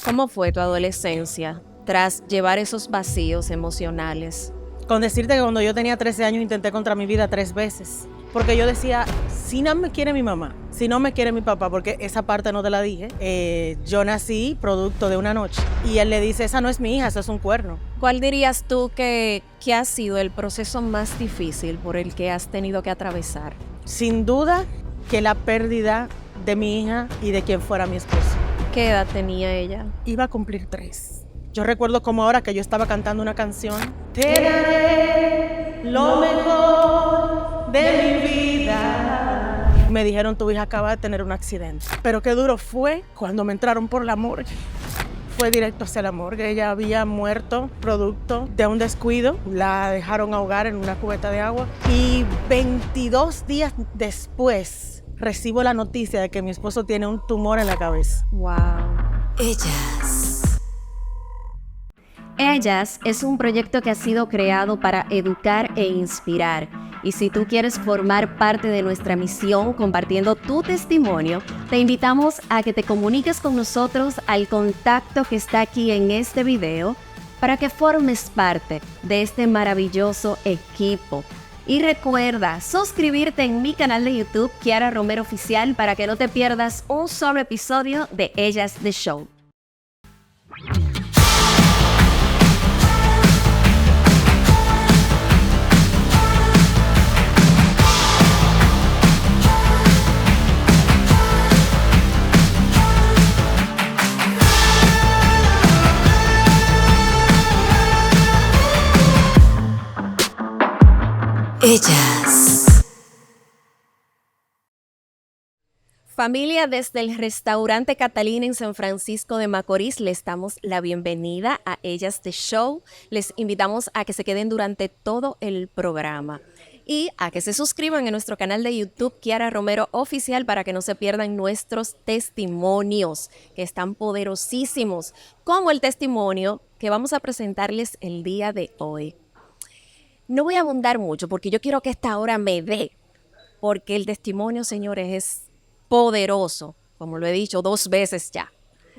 ¿Cómo fue tu adolescencia tras llevar esos vacíos emocionales? Con decirte que cuando yo tenía 13 años intenté contra mi vida 3 veces. Porque yo decía, si no me quiere mi mamá, si no me quiere mi papá, porque esa parte no te la dije, yo nací producto de una noche. Y él le dice, esa no es mi hija, eso es un cuerno. ¿Cuál dirías tú que ha sido el proceso más difícil por el que has tenido que atravesar? Sin duda que la pérdida de mi hija y de quien fuera mi esposo. ¿Qué edad tenía ella? Iba a cumplir 3. Yo recuerdo como ahora que yo estaba cantando una canción. Te daré lo mejor de mi vida. Me dijeron, tu hija acaba de tener un accidente. Pero qué duro fue cuando me entraron por la morgue. Fue directo hacia la morgue. Ella había muerto producto de un descuido. La dejaron ahogar en una cubeta de agua. Y 22 días después recibo la noticia de que mi esposo tiene un tumor en la cabeza. Wow. Ellas es un proyecto que ha sido creado para educar e inspirar. Y si tú quieres formar parte de nuestra misión compartiendo tu testimonio, te invitamos a que te comuniques con nosotros al contacto que está aquí en este video para que formes parte de este maravilloso equipo. Y recuerda suscribirte en mi canal de YouTube, Kiara Romero Oficial, para que no te pierdas un solo episodio de Ellas The Show. Ellas. Familia, desde el restaurante Catalina en San Francisco de Macorís, les damos la bienvenida a Ellas The Show. Les invitamos a que se queden durante todo el programa y a que se suscriban a nuestro canal de YouTube, Kiara Romero Oficial, para que no se pierdan nuestros testimonios, que están poderosísimos, como el testimonio que vamos a presentarles el día de hoy. No voy a abundar mucho porque yo quiero que esta hora me dé, porque el testimonio, señores, es poderoso, como lo he dicho 2 veces ya.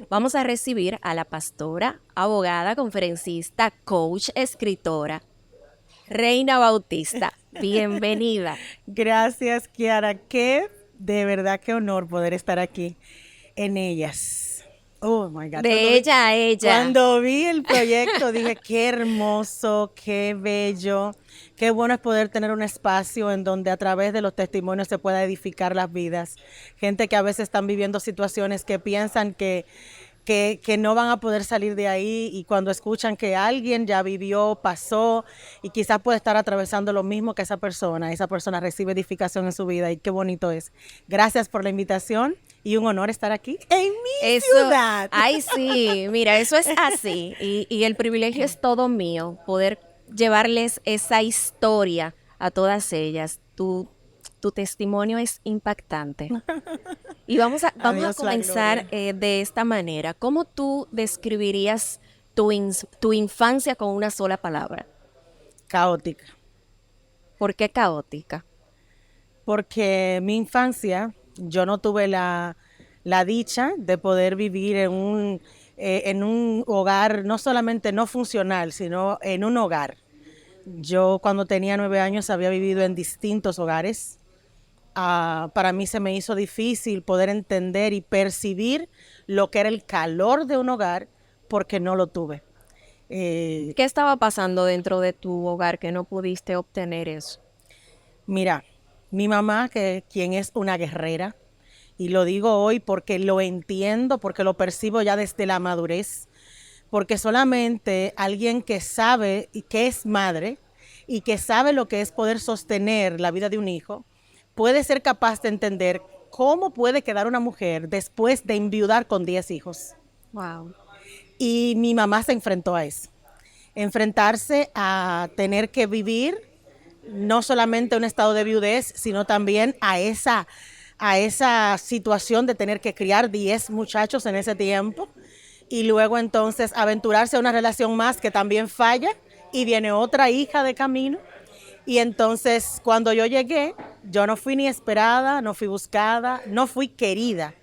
Vamos a recibir a la pastora, abogada, conferencista, coach, escritora, Reina Bautista. Bienvenida. Gracias, Kiara. De verdad, qué honor poder estar aquí en Ellas. Oh, my God. De ella a ella. Cuando vi el proyecto dije, qué hermoso, qué bello, qué bueno es poder tener un espacio en donde a través de los testimonios se pueda edificar las vidas. Gente que a veces están viviendo situaciones que piensan que no van a poder salir de ahí, y cuando escuchan que alguien ya vivió, pasó y quizás puede estar atravesando lo mismo que esa persona recibe edificación en su vida, y qué bonito es. Gracias por la invitación y un honor estar aquí en mi ciudad. Ay, sí, mira, eso es así y el privilegio es todo mío, poder llevarles esa historia a todas ellas. Tu testimonio es impactante. Y vamos a comenzar de esta manera. ¿Cómo tú describirías tu infancia con una sola palabra? Caótica. ¿Por qué caótica? Porque mi infancia, yo no tuve la dicha de poder vivir en un hogar, no solamente no funcional, sino en un hogar. Yo cuando tenía 9 años había vivido en distintos hogares. Para mí se me hizo difícil poder entender y percibir lo que era el calor de un hogar, porque no lo tuve. ¿Qué estaba pasando dentro de tu hogar que no pudiste obtener eso? Mira, mi mamá, quien es una guerrera, y lo digo hoy porque lo entiendo, porque lo percibo ya desde la madurez, porque solamente alguien que sabe y que es madre y que sabe lo que es poder sostener la vida de un hijo, puede ser capaz de entender cómo puede quedar una mujer después de enviudar con 10 hijos. Wow. Y mi mamá se enfrentó a eso. Enfrentarse a tener que vivir no solamente un estado de viudez, sino también a esa situación de tener que criar 10 muchachos en ese tiempo, y luego entonces aventurarse a una relación más que también falla, y viene otra hija de camino. Y entonces cuando yo llegué, yo no fui ni esperada, no fui buscada, no fui querida.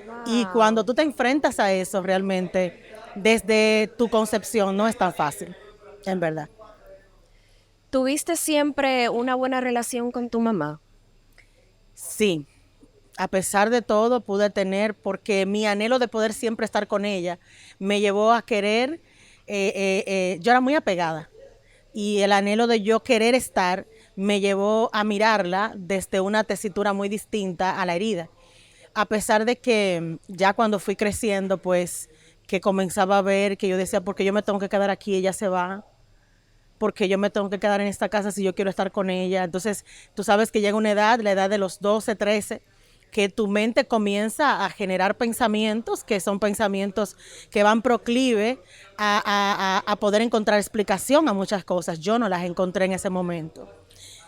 Wow. Y cuando tú te enfrentas a eso realmente, desde tu concepción no es tan fácil, en verdad. ¿Tuviste siempre una buena relación con tu mamá? Sí, a pesar de todo pude tener, porque mi anhelo de poder siempre estar con ella me llevó a querer, yo era muy apegada y el anhelo de yo querer estar me llevó a mirarla desde una tesitura muy distinta a la herida. A pesar de que ya cuando fui creciendo, pues que comenzaba a ver que yo decía, ¿por qué yo me tengo que quedar aquí? Ella se va. Porque yo me tengo que quedar en esta casa si yo quiero estar con ella. Entonces, tú sabes que llega una edad, la edad de los 12, 13, que tu mente comienza a generar pensamientos que son pensamientos que van proclive a poder encontrar explicación a muchas cosas. Yo no las encontré en ese momento.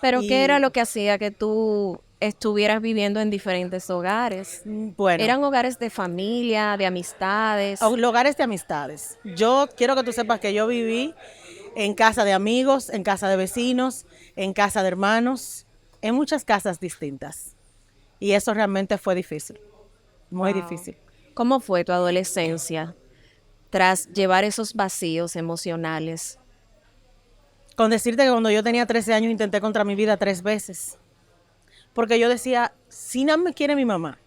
¿Pero qué era Y lo que hacía que tú estuvieras viviendo en diferentes hogares? bueno, ¿Eran hogares de familia, de amistades? lugares de amistades. Yo quiero que tú sepas que yo viví en casa de amigos, en casa de vecinos, en casa de hermanos, en muchas casas distintas. Y eso realmente fue difícil, muy Wow. difícil. ¿Cómo fue tu adolescencia tras llevar esos vacíos emocionales? Con decirte que cuando yo tenía 13 años intenté contra mi vida 3 veces. Porque yo decía, si no me quiere mi mamá,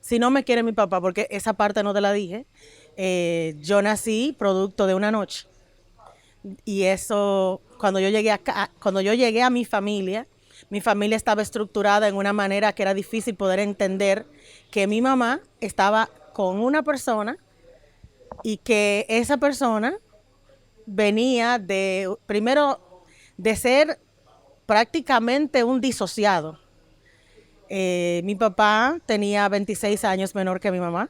si no me quiere mi papá, porque esa parte no te la dije, yo nací producto de una noche. Y eso, cuando yo llegué a mi familia estaba estructurada en una manera que era difícil poder entender que mi mamá estaba con una persona y que esa persona venía primero, de ser prácticamente un disociado. Mi papá tenía 26 años menor que mi mamá.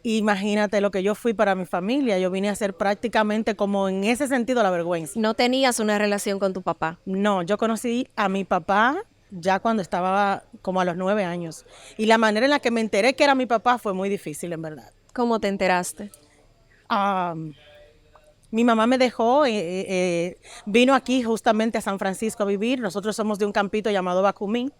Imagínate lo que yo fui para mi familia. Yo vine a ser prácticamente como en ese sentido la vergüenza. ¿No tenías una relación con tu papá? No, yo conocí a mi papá ya cuando estaba como a los 9 años. Y la manera en la que me enteré que era mi papá fue muy difícil, en verdad. ¿Cómo te enteraste? Mi mamá me dejó, vino aquí justamente a San Francisco a vivir. Nosotros somos de un campito llamado Bacumí.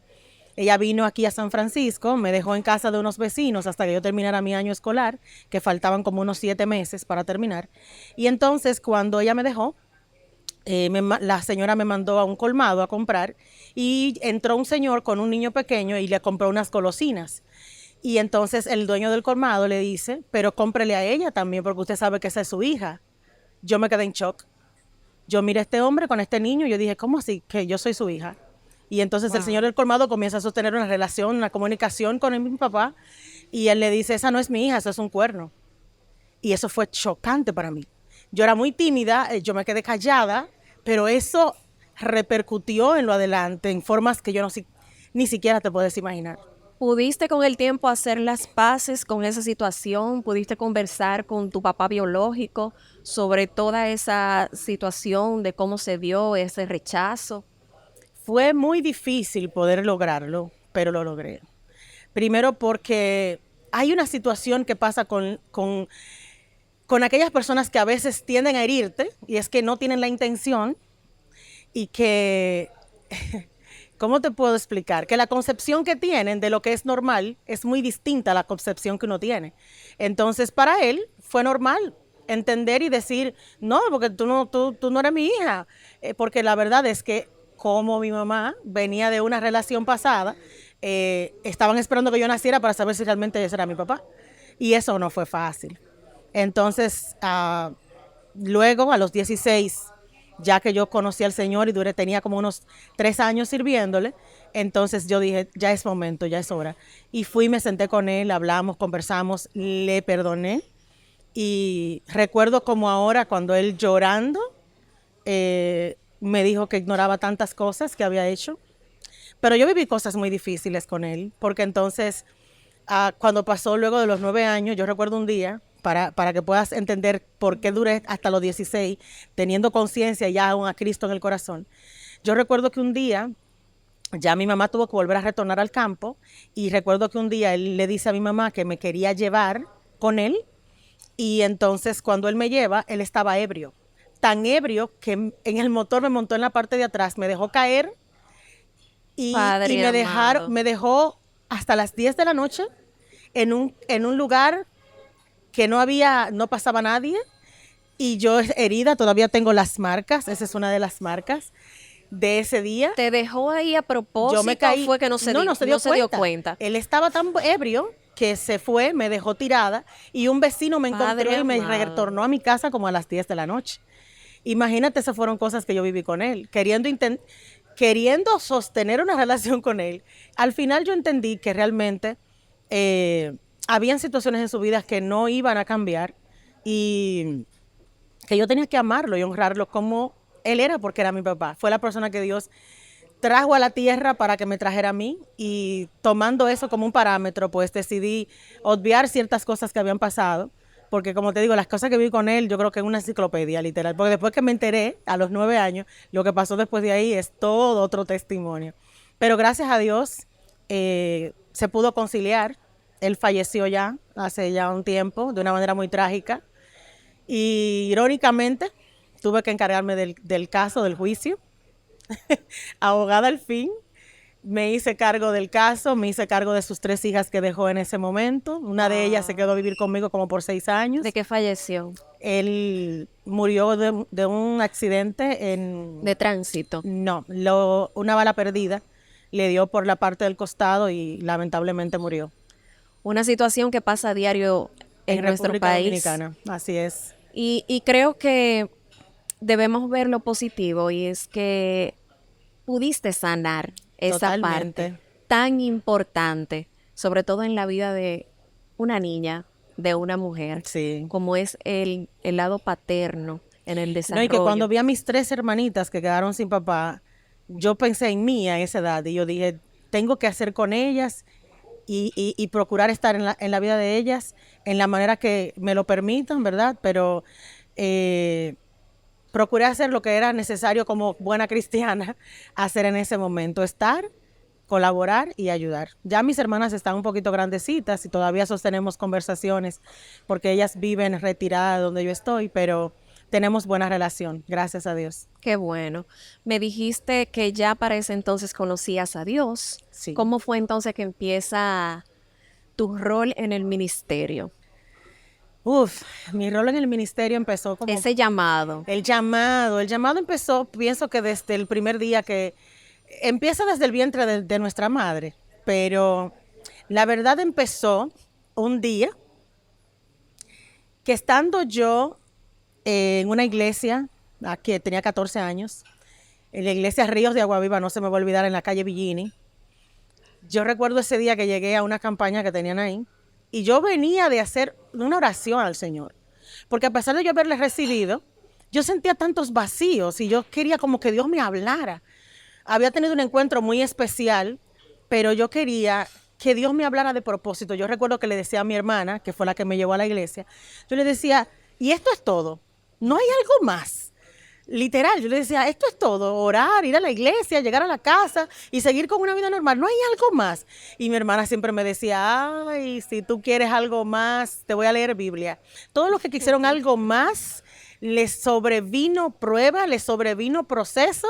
Ella vino aquí a San Francisco, me dejó en casa de unos vecinos hasta que yo terminara mi año escolar, que faltaban como unos 7 meses para terminar. Y entonces cuando ella me dejó, la señora me mandó a un colmado a comprar y entró un señor con un niño pequeño y le compró unas golosinas. Y entonces el dueño del colmado le dice, pero cómprele a ella también porque usted sabe que esa es su hija. Yo me quedé en shock. Yo miré a este hombre con este niño y yo dije, ¿cómo así? Que yo soy su hija. Y entonces el señor del colmado comienza a sostener una relación, una comunicación con mi papá y él le dice, esa no es mi hija, eso es un cuerno. Y eso fue chocante para mí. Yo era muy tímida, yo me quedé callada, pero eso repercutió en lo adelante, en formas que yo no, ni siquiera te puedes imaginar. ¿Pudiste con el tiempo hacer las paces con esa situación? ¿Pudiste conversar con tu papá biológico sobre toda esa situación de cómo se dio ese rechazo? Fue muy difícil poder lograrlo, pero lo logré. Primero porque hay una situación que pasa con aquellas personas que a veces tienden a herirte, y es que no tienen la intención y que, ¿cómo te puedo explicar? Que la concepción que tienen de lo que es normal es muy distinta a la concepción que uno tiene. Entonces, para él fue normal entender y decir, no, porque tú no eres mi hija, porque la verdad es que como mi mamá venía de una relación pasada, estaban esperando que yo naciera para saber si realmente ese era mi papá. Y eso no fue fácil. Entonces, luego a los 16, ya que yo conocí al Señor y tenía como unos 3 años sirviéndole, entonces yo dije, ya es momento, ya es hora. Y fui, me senté con él, hablamos, conversamos, le perdoné. Y recuerdo como ahora cuando él llorando me dijo que ignoraba tantas cosas que había hecho. Pero yo viví cosas muy difíciles con él, porque entonces cuando pasó luego de los 9 años, yo recuerdo un día, para que puedas entender por qué duré hasta los 16, teniendo conciencia ya aún a Cristo en el corazón. Yo recuerdo que un día, ya mi mamá tuvo que volver a retornar al campo, y recuerdo que un día él le dice a mi mamá que me quería llevar con él, y entonces cuando él me lleva, él estaba ebrio. Tan ebrio que en el motor me montó en la parte de atrás, me dejó caer y Padre amado. me dejó hasta las 10 de la noche en un lugar que no pasaba nadie, y yo herida, todavía tengo las marcas, esa es una de las marcas de ese día. ¿Te dejó ahí a propósito Yo me caí. o fue que no se, No se dio dio cuenta. cuenta? Él estaba tan ebrio que se fue, me dejó tirada, y un vecino me encontró Padre y me amado. retornó a mi casa como a las 10 de la noche. Imagínate, esas fueron cosas que yo viví con él, queriendo sostener una relación con él. Al final yo entendí que realmente habían situaciones en su vida que no iban a cambiar y que yo tenía que amarlo y honrarlo como él era, porque era mi papá. Fue la persona que Dios trajo a la tierra para que me trajera a mí, y tomando eso como un parámetro, pues decidí obviar ciertas cosas que habían pasado, porque como te digo, las cosas que vi con él, yo creo que es una enciclopedia literal, porque después que me enteré a los 9 años, lo que pasó después de ahí es todo otro testimonio. Pero gracias a Dios se pudo conciliar. Él falleció ya hace ya un tiempo de una manera muy trágica, y irónicamente tuve que encargarme del caso, del juicio. Abogada al fin, me hice cargo del caso, me hice cargo de sus 3 hijas que dejó en ese momento. Una de ellas se quedó a vivir conmigo como por 6 años. ¿De qué falleció? Él murió de un accidente De tránsito. No, una bala perdida le dio por la parte del costado y lamentablemente murió. Una situación que pasa a diario en nuestro República país. Dominicana, así es. Y creo que debemos ver lo positivo, y es que pudiste sanar esa Totalmente. parte tan importante, sobre todo en la vida de una niña, de una mujer, Sí. como es el lado paterno en el No, desarrollo. y que cuando vi a mis 3 hermanitas que quedaron sin papá, yo pensé en mí a esa edad, y yo dije, tengo que hacer con ellas y procurar estar en la vida de ellas en la manera que me lo permitan, ¿verdad? Pero procuré hacer lo que era necesario como buena cristiana hacer en ese momento, estar, colaborar y ayudar. Ya mis hermanas están un poquito grandecitas y todavía sostenemos conversaciones porque ellas viven retiradas de donde yo estoy, pero tenemos buena relación, gracias a Dios. Qué bueno. Me dijiste que ya para ese entonces conocías a Dios. Sí. ¿Cómo fue entonces que empieza tu rol en el ministerio? Mi rol en el ministerio empezó como... Ese llamado. El llamado empezó, pienso que desde el primer día que... Empieza desde el vientre de nuestra madre, pero la verdad empezó un día que estando yo en una iglesia, aquí tenía 14 años, en la iglesia Ríos de Agua Viva, no se me va a olvidar, en la calle Villini. Yo recuerdo ese día que llegué a una campaña que tenían ahí, y yo venía de hacer una oración al Señor, porque a pesar de yo haberle recibido, yo sentía tantos vacíos y yo quería como que Dios me hablara. Había tenido un encuentro muy especial, pero yo quería que Dios me hablara de propósito. Yo recuerdo que le decía a mi hermana, que fue la que me llevó a la iglesia, yo le decía, ¿y esto es todo? ¿No hay algo más? Literal, yo le decía, esto es todo, orar, ir a la iglesia, llegar a la casa y seguir con una vida normal, no hay algo más. Y mi hermana siempre me decía, ay, si tú quieres algo más, te voy a leer Biblia. Todos los que quisieron algo más, les sobrevino prueba, les sobrevino proceso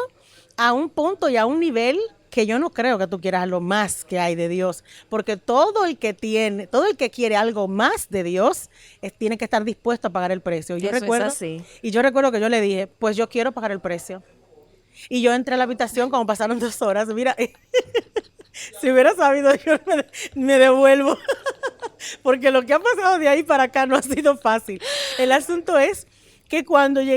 a un punto y a un nivel que yo no creo que tú quieras lo más que hay de Dios, porque todo el que quiere algo más de Dios, tiene que estar dispuesto a pagar el precio. Eso es así. Y yo recuerdo que yo le dije, pues yo quiero pagar el precio. Y yo entré a la habitación, como pasaron 2 horas, mira, si hubiera sabido, yo me devuelvo, porque lo que ha pasado de ahí para acá no ha sido fácil. El asunto es que cuando yo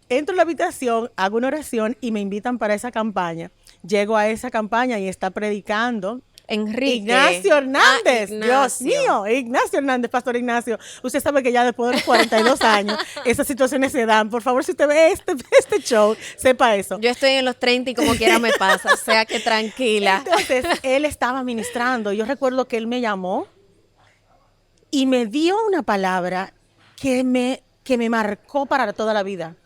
entro a la habitación, hago una oración y me invitan para esa campaña. Llego a esa campaña y está predicando Enrique. Ignacio Hernández. Ignacio. Dios mío, Ignacio Hernández, Pastor Ignacio. Usted sabe que ya después de los 42 años, esas situaciones se dan. Por favor, si usted ve este show, sepa eso. Yo estoy en los 30 y como quiera me pasa, o sea que tranquila. Entonces, él estaba ministrando. Yo recuerdo que él me llamó y me dio una palabra que me marcó para toda la vida.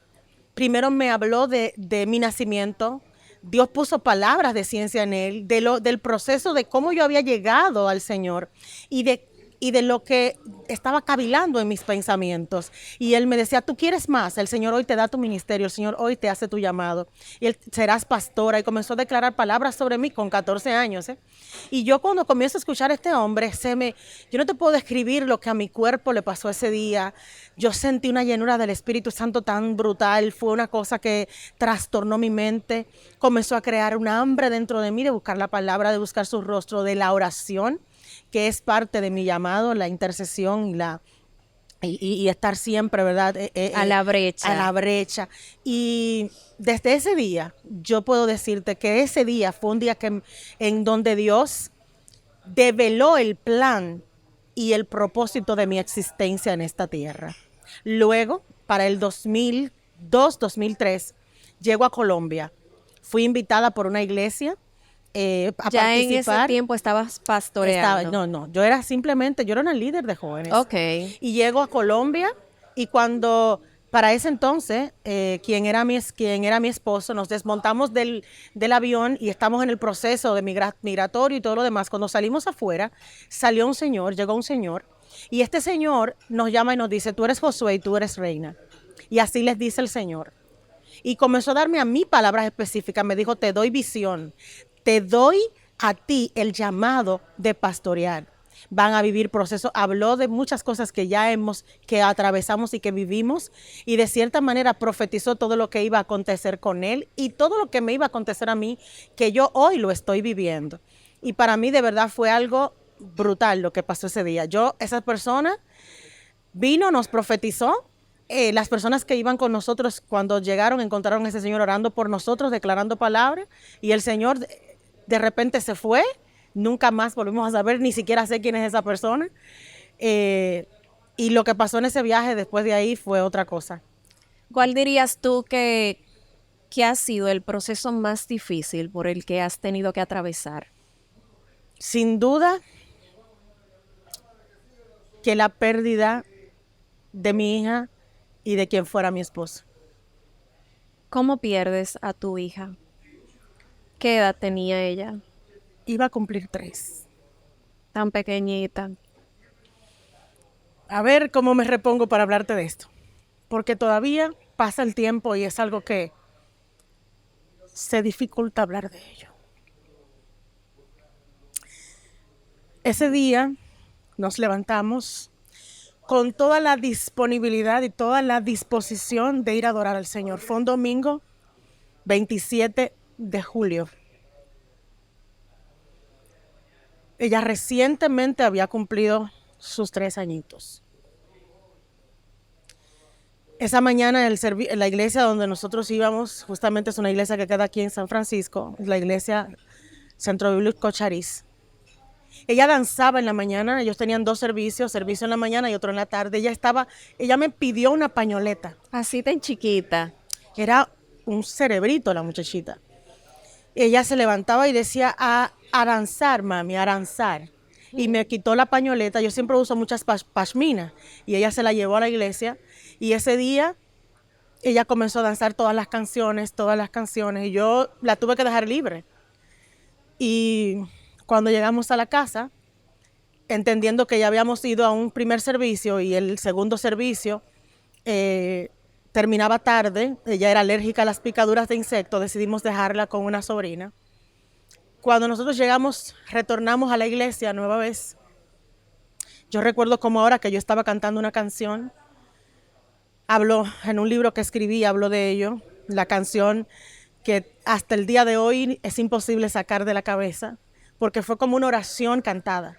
Primero me habló de mi nacimiento. Dios puso palabras de ciencia en él, del proceso de cómo yo había llegado al Señor y de y de lo que estaba cavilando en mis pensamientos. Y él me decía, ¿tú quieres más? El Señor hoy te da tu ministerio, el Señor hoy te hace tu llamado. Y él, serás pastora. Y comenzó a declarar palabras sobre mí con 14 años. Y yo cuando comienzo a escuchar a este hombre, yo no te puedo describir lo que a mi cuerpo le pasó ese día. Yo sentí una llenura del Espíritu Santo tan brutal. Fue una cosa que trastornó mi mente. Comenzó a crear un hambre dentro de mí de buscar la palabra, de buscar su rostro, de la oración, que es parte de mi llamado, la intercesión y estar siempre, ¿verdad? A la brecha. A la brecha. Y desde ese día, yo puedo decirte que ese día fue un día en donde Dios develó el plan y el propósito de mi existencia en esta tierra. Luego, para el 2002-2003, llego a Colombia. Fui invitada por una iglesia a Ya participar. en ese tiempo estabas pastoreando. Yo era una líder de jóvenes. Ok. Y llego a Colombia y cuando, para ese entonces, quien era mi esposo, nos desmontamos del avión y estamos en el proceso de migratorio y todo lo demás. Cuando salimos afuera, llegó un señor, y este señor nos llama y nos dice, tú eres Josué y tú eres reina. Y así les dice el Señor. Y comenzó a darme a mí palabras específicas. Me dijo, te doy visión, te doy a ti el llamado de pastorear. Van a vivir procesos. Habló de muchas cosas que que atravesamos y que vivimos, y de cierta manera profetizó todo lo que iba a acontecer con él y todo lo que me iba a acontecer a mí, que yo hoy lo estoy viviendo. Y para mí de verdad fue algo brutal lo que pasó ese día. Esa persona vino, nos profetizó. Las personas que iban con nosotros cuando llegaron encontraron a ese señor orando por nosotros, declarando palabras, y el señor de repente se fue. Nunca más volvimos a saber, ni siquiera sé quién es esa persona. Y lo que pasó en ese viaje después de ahí fue otra cosa. ¿Cuál dirías tú que ha sido el proceso más difícil por el que has tenido que atravesar? Sin duda que la pérdida de mi hija y de quien fuera mi esposo. ¿Cómo pierdes a tu hija? ¿Qué edad tenía ella? Iba a cumplir 3. Tan pequeñita. A ver cómo me repongo para hablarte de esto. Porque todavía pasa el tiempo y es algo que se dificulta hablar de ello. Ese día nos levantamos con toda la disponibilidad y toda la disposición de ir a adorar al Señor. Fue un domingo 27 de julio. Ella recientemente había cumplido sus 3 añitos. Esa mañana en la iglesia donde nosotros íbamos, justamente es una iglesia que queda aquí en San Francisco, la iglesia Centro Bíblico Cochariz. Ella danzaba en la mañana, ellos tenían 2 servicios, servicio en la mañana y otro en la tarde. Ella me pidió una pañoleta. Así tan chiquita. Era un cerebrito la muchachita. Ella se levantaba y decía, a danzar, mami, a danzar. Y me quitó la pañoleta. Yo siempre uso muchas pashminas. Y ella se la llevó a la iglesia. Y ese día ella comenzó a danzar todas las canciones. Y yo la tuve que dejar libre. Y cuando llegamos a la casa, entendiendo que ya habíamos ido a un primer servicio y el segundo servicio terminaba tarde, ella era alérgica a las picaduras de insectos, decidimos dejarla con una sobrina. Cuando nosotros retornamos a la iglesia nueva vez, yo recuerdo como ahora que yo estaba cantando una canción, habló en un libro que escribí, habló de ello, la canción que hasta el día de hoy es imposible sacar de la cabeza, porque fue como una oración cantada.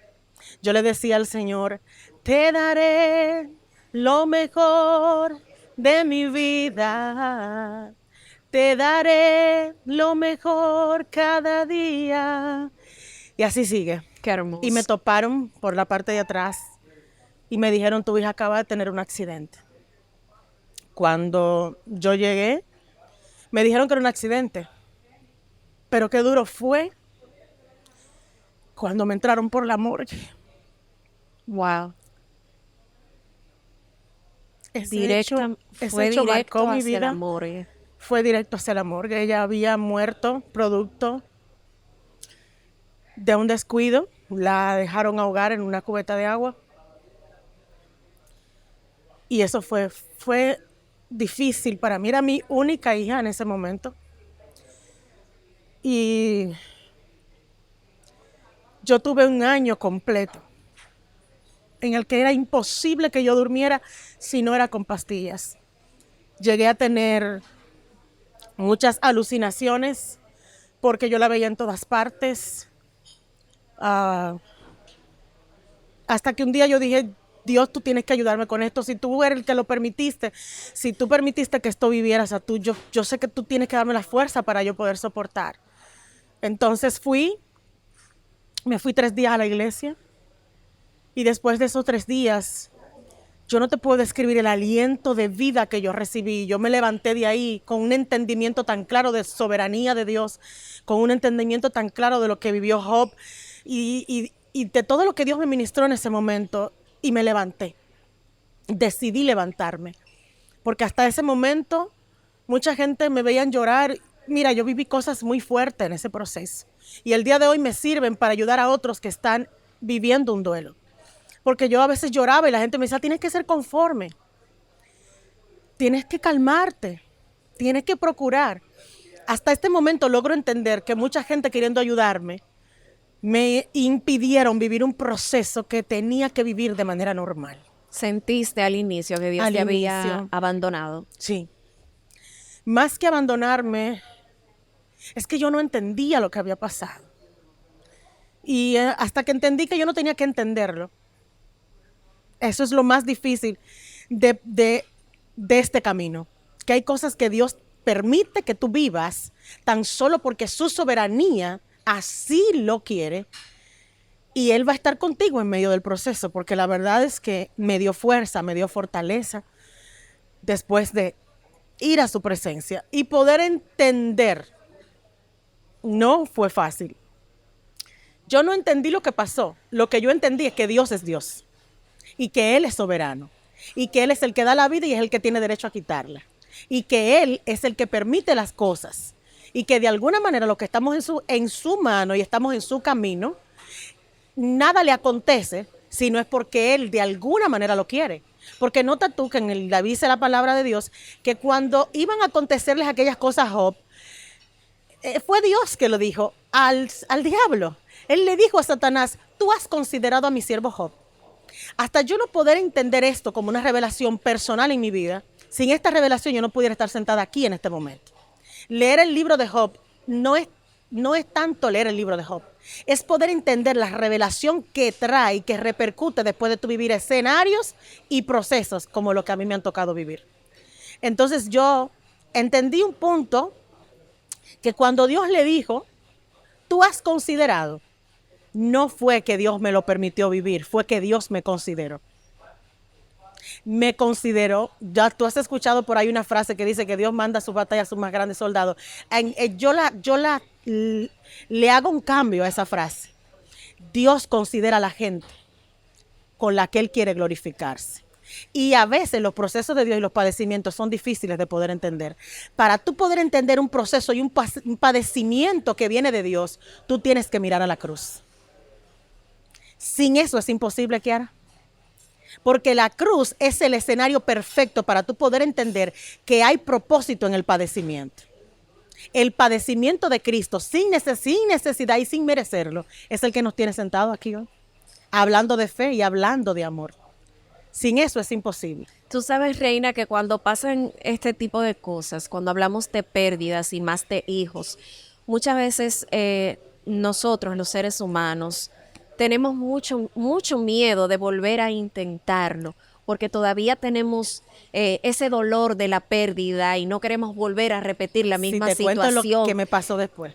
Yo le decía al Señor, te daré lo mejor de mi vida, te daré lo mejor cada día. Y así sigue. Qué hermoso. Y me toparon por la parte de atrás y me dijeron, tu hija acaba de tener un accidente. Cuando yo llegué, me dijeron que era un accidente. Pero qué duro fue cuando me entraron por la morgue. Wow. Ese hecho marcó mi hacia vida. la morgue. Fue directo hacia la morgue. Ella había muerto producto de un descuido. La dejaron ahogar en una cubeta de agua. Y eso fue difícil para mí. Era mi única hija en ese momento. Y yo tuve un año completo en el que era imposible que yo durmiera si no era con pastillas. Llegué a tener muchas alucinaciones porque yo la veía en todas partes. Hasta que un día yo dije, Dios, tú tienes que ayudarme con esto. Si tú eres el que lo permitiste, si tú permitiste que esto viviera, o sea, yo sé que tú tienes que darme la fuerza para yo poder soportar. Entonces me fui 3 días a la iglesia y después de esos 3 días, yo no te puedo describir el aliento de vida que yo recibí. Yo me levanté de ahí con un entendimiento tan claro de soberanía de Dios, con un entendimiento tan claro de lo que vivió Job y de todo lo que Dios me ministró en ese momento, y me levanté. Decidí levantarme, porque hasta ese momento mucha gente me veían llorar. Mira, yo viví cosas muy fuertes en ese proceso y el día de hoy me sirven para ayudar a otros que están viviendo un duelo. Porque yo a veces lloraba y la gente me decía, tienes que ser conforme, tienes que calmarte, tienes que procurar. Hasta este momento logro entender que mucha gente queriendo ayudarme me impidieron vivir un proceso que tenía que vivir de manera normal. ¿Sentiste al inicio que Dios te había abandonado? Sí. Más que abandonarme, es que yo no entendía lo que había pasado. Y hasta que entendí que yo no tenía que entenderlo. Eso es lo más difícil de este camino. Que hay cosas que Dios permite que tú vivas tan solo porque su soberanía así lo quiere. Y Él va a estar contigo en medio del proceso, porque la verdad es que me dio fuerza, me dio fortaleza después de ir a su presencia y poder entender. No fue fácil. Yo no entendí lo que pasó. Lo que yo entendí es que Dios es Dios y que Él es soberano y que Él es el que da la vida y es el que tiene derecho a quitarla y que Él es el que permite las cosas y que de alguna manera los que estamos en su mano y estamos en su camino, nada le acontece si no es porque Él de alguna manera lo quiere. Porque nota tú que en la dice la palabra de Dios que cuando iban a acontecerles aquellas cosas a Job, fue Dios que lo dijo al diablo. Él le dijo a Satanás, tú has considerado a mi siervo Job. Hasta yo no poder entender esto como una revelación personal en mi vida, sin esta revelación yo no pudiera estar sentada aquí en este momento. Leer el libro de Job no es tanto leer el libro de Job, es poder entender la revelación que trae, que repercute después de tu vivir escenarios y procesos como lo que a mí me han tocado vivir. Entonces yo entendí un punto que cuando Dios le dijo, tú has considerado, no fue que Dios me lo permitió vivir, fue que Dios me consideró. Me consideró, ya tú has escuchado por ahí una frase que dice que Dios manda a su batalla a sus más grandes soldados. Le hago un cambio a esa frase. Dios considera a la gente con la que Él quiere glorificarse. Y a veces los procesos de Dios y los padecimientos son difíciles de poder entender. Para tú poder entender un proceso y un padecimiento que viene de Dios, tú tienes que mirar a la cruz. Sin eso es imposible, Kiara. Porque la cruz es el escenario perfecto para tú poder entender que hay propósito en el padecimiento. El padecimiento de Cristo, sin necesidad y sin merecerlo, es el que nos tiene sentados aquí hoy, hablando de fe y hablando de amor. Sin eso es imposible. Tú sabes, Reina, que cuando pasan este tipo de cosas, cuando hablamos de pérdidas y más de hijos, muchas veces nosotros, los seres humanos, tenemos mucho miedo de volver a intentarlo, porque todavía tenemos ese dolor de la pérdida y no queremos volver a repetir la misma situación. Si te cuento lo que me pasó después.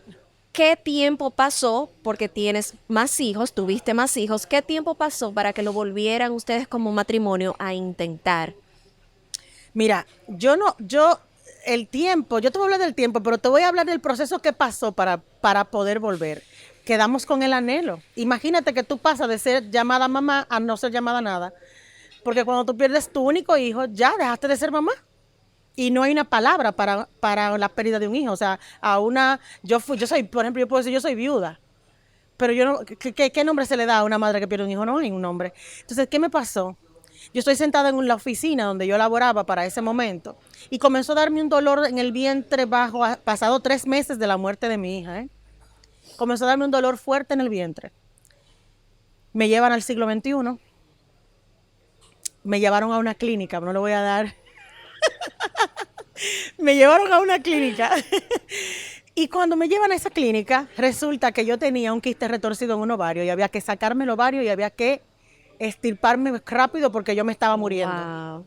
¿Qué tiempo pasó? Porque tienes más hijos, tuviste más hijos. ¿Qué tiempo pasó para que lo volvieran ustedes como matrimonio a intentar? Mira, yo te voy a hablar del tiempo, pero te voy a hablar del proceso que pasó para poder volver. Quedamos con el anhelo. Imagínate que tú pasas de ser llamada mamá a no ser llamada nada. Porque cuando tú pierdes tu único hijo, ya dejaste de ser mamá. Y no hay una palabra para la pérdida de un hijo. O sea, yo soy, por ejemplo, yo puedo decir, yo soy viuda. Pero yo no, ¿qué nombre se le da a una madre que pierde un hijo? No hay un nombre. Entonces, ¿qué me pasó? Yo estoy sentada en la oficina donde yo laboraba para ese momento y comenzó a darme un dolor en el vientre bajo, pasado 3 meses de la muerte de mi hija. Comenzó a darme un dolor fuerte en el vientre. Me llevan al siglo XXI, me llevaron a una clínica, no le voy a dar. Me llevaron a una clínica. Y cuando me llevan a esa clínica, resulta que yo tenía un quiste retorcido en un ovario y había que sacarme el ovario y había que extirparme rápido porque yo me estaba muriendo. Wow.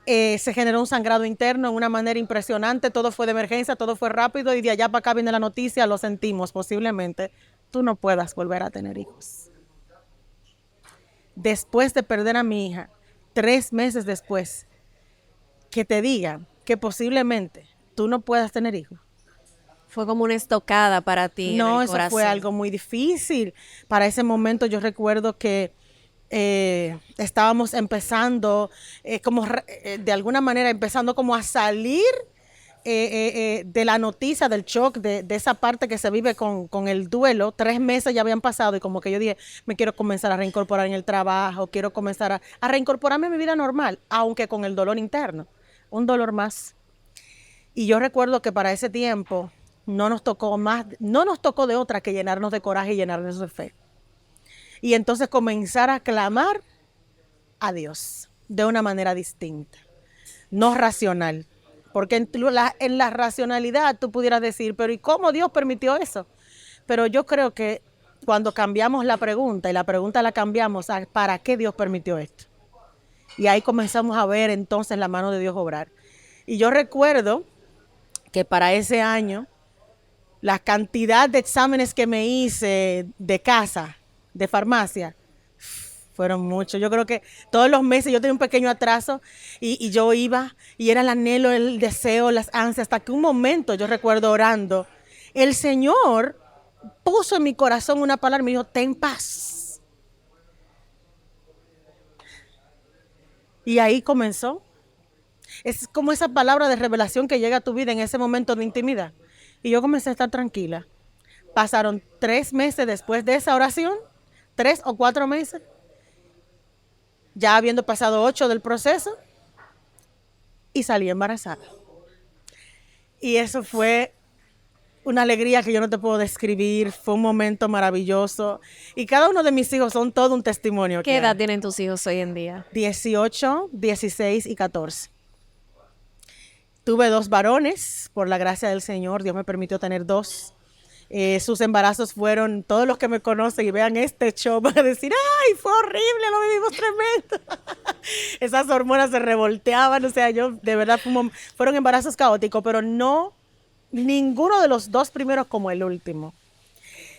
Se generó un sangrado interno de una manera impresionante, todo fue de emergencia, todo fue rápido y de allá para acá viene la noticia, lo sentimos, posiblemente tú no puedas volver a tener hijos. Después de perder a mi hija, 3 meses después, que te digan que posiblemente tú no puedas tener hijos. Fue como una estocada para ti. No, en el eso corazón. fue algo muy difícil. Para ese momento yo recuerdo que estábamos empezando, de alguna manera empezando como a salir de la noticia, del shock, de esa parte que se vive con el duelo. 3 meses ya habían pasado y como que yo dije, me quiero comenzar a reincorporar en el trabajo, quiero comenzar a reincorporarme a mi vida normal, aunque con el dolor interno, un dolor más. Y yo recuerdo que para ese tiempo no nos tocó de otra que llenarnos de coraje y llenarnos de fe. Y entonces comenzar a clamar a Dios de una manera distinta, no racional. Porque en la racionalidad tú pudieras decir, pero ¿y cómo Dios permitió eso? Pero yo creo que cuando cambiamos la pregunta, y la pregunta la cambiamos a ¿para qué Dios permitió esto? Y ahí comenzamos a ver entonces la mano de Dios obrar. Y yo recuerdo que para ese año, la cantidad de exámenes que me hice de casa, de farmacia, fueron muchos. Yo creo que todos los meses yo tenía un pequeño atraso y yo iba y era el anhelo, el deseo, las ansias, hasta que un momento yo recuerdo orando, el Señor puso en mi corazón una palabra y me dijo, ten paz. Y ahí comenzó. Es como esa palabra de revelación que llega a tu vida en ese momento de intimidad. Y yo comencé a estar tranquila. Pasaron 3 meses después de esa oración, 3 o 4 meses, ya habiendo pasado 8 del proceso, y salí embarazada. Y eso fue una alegría que yo no te puedo describir, fue un momento maravilloso. Y cada uno de mis hijos son todo un testimonio. ¿Qué edad tienen tus hijos hoy en día? 18, 16 y 14. Tuve 2 varones, por la gracia del Señor, Dios me permitió tener 2. Sus embarazos fueron, todos los que me conocen y vean este show van a decir, ¡ay, fue horrible, lo vivimos tremendo! Esas hormonas se revolteaban, o sea, yo de verdad fueron embarazos caóticos, pero no ninguno de los 2 primeros como el último.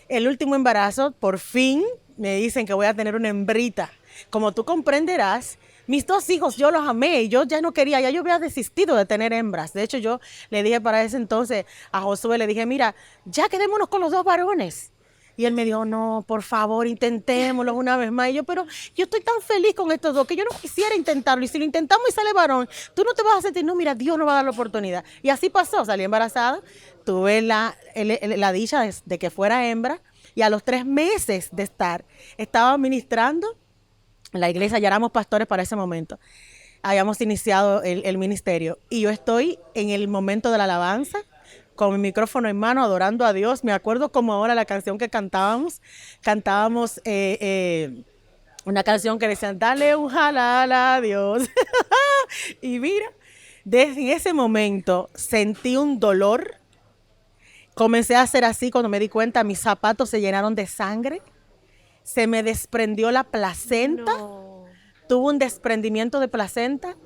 El último embarazo, por fin, me dicen que voy a tener una hembrita. Como tú comprenderás, mis 2 hijos yo los amé y yo ya no quería, ya yo había desistido de tener hembras. De hecho, yo le dije para ese entonces a Josué, le dije, mira, ya quedémonos con los 2 varones. Y él me dijo, no, por favor, intentémoslo una vez más. Y yo, pero yo estoy tan feliz con estos 2 que yo no quisiera intentarlo. Y si lo intentamos y sale varón, tú no te vas a sentir, no, mira, Dios nos va a dar la oportunidad. Y así pasó, salí embarazada, tuve la dicha de que fuera hembra. Y a los 3 meses de estar, estaba ministrando en la iglesia, ya éramos pastores para ese momento. Habíamos iniciado el ministerio. Y yo estoy en el momento de la alabanza, con mi micrófono en mano, adorando a Dios. Me acuerdo como ahora la canción que cantábamos. Cantábamos una canción que decían, dale un jalala a Dios. Y mira, desde ese momento sentí un dolor. Comencé a hacer así cuando me di cuenta, mis zapatos se llenaron de sangre. Se me desprendió la placenta. No. Tuve un desprendimiento de placenta.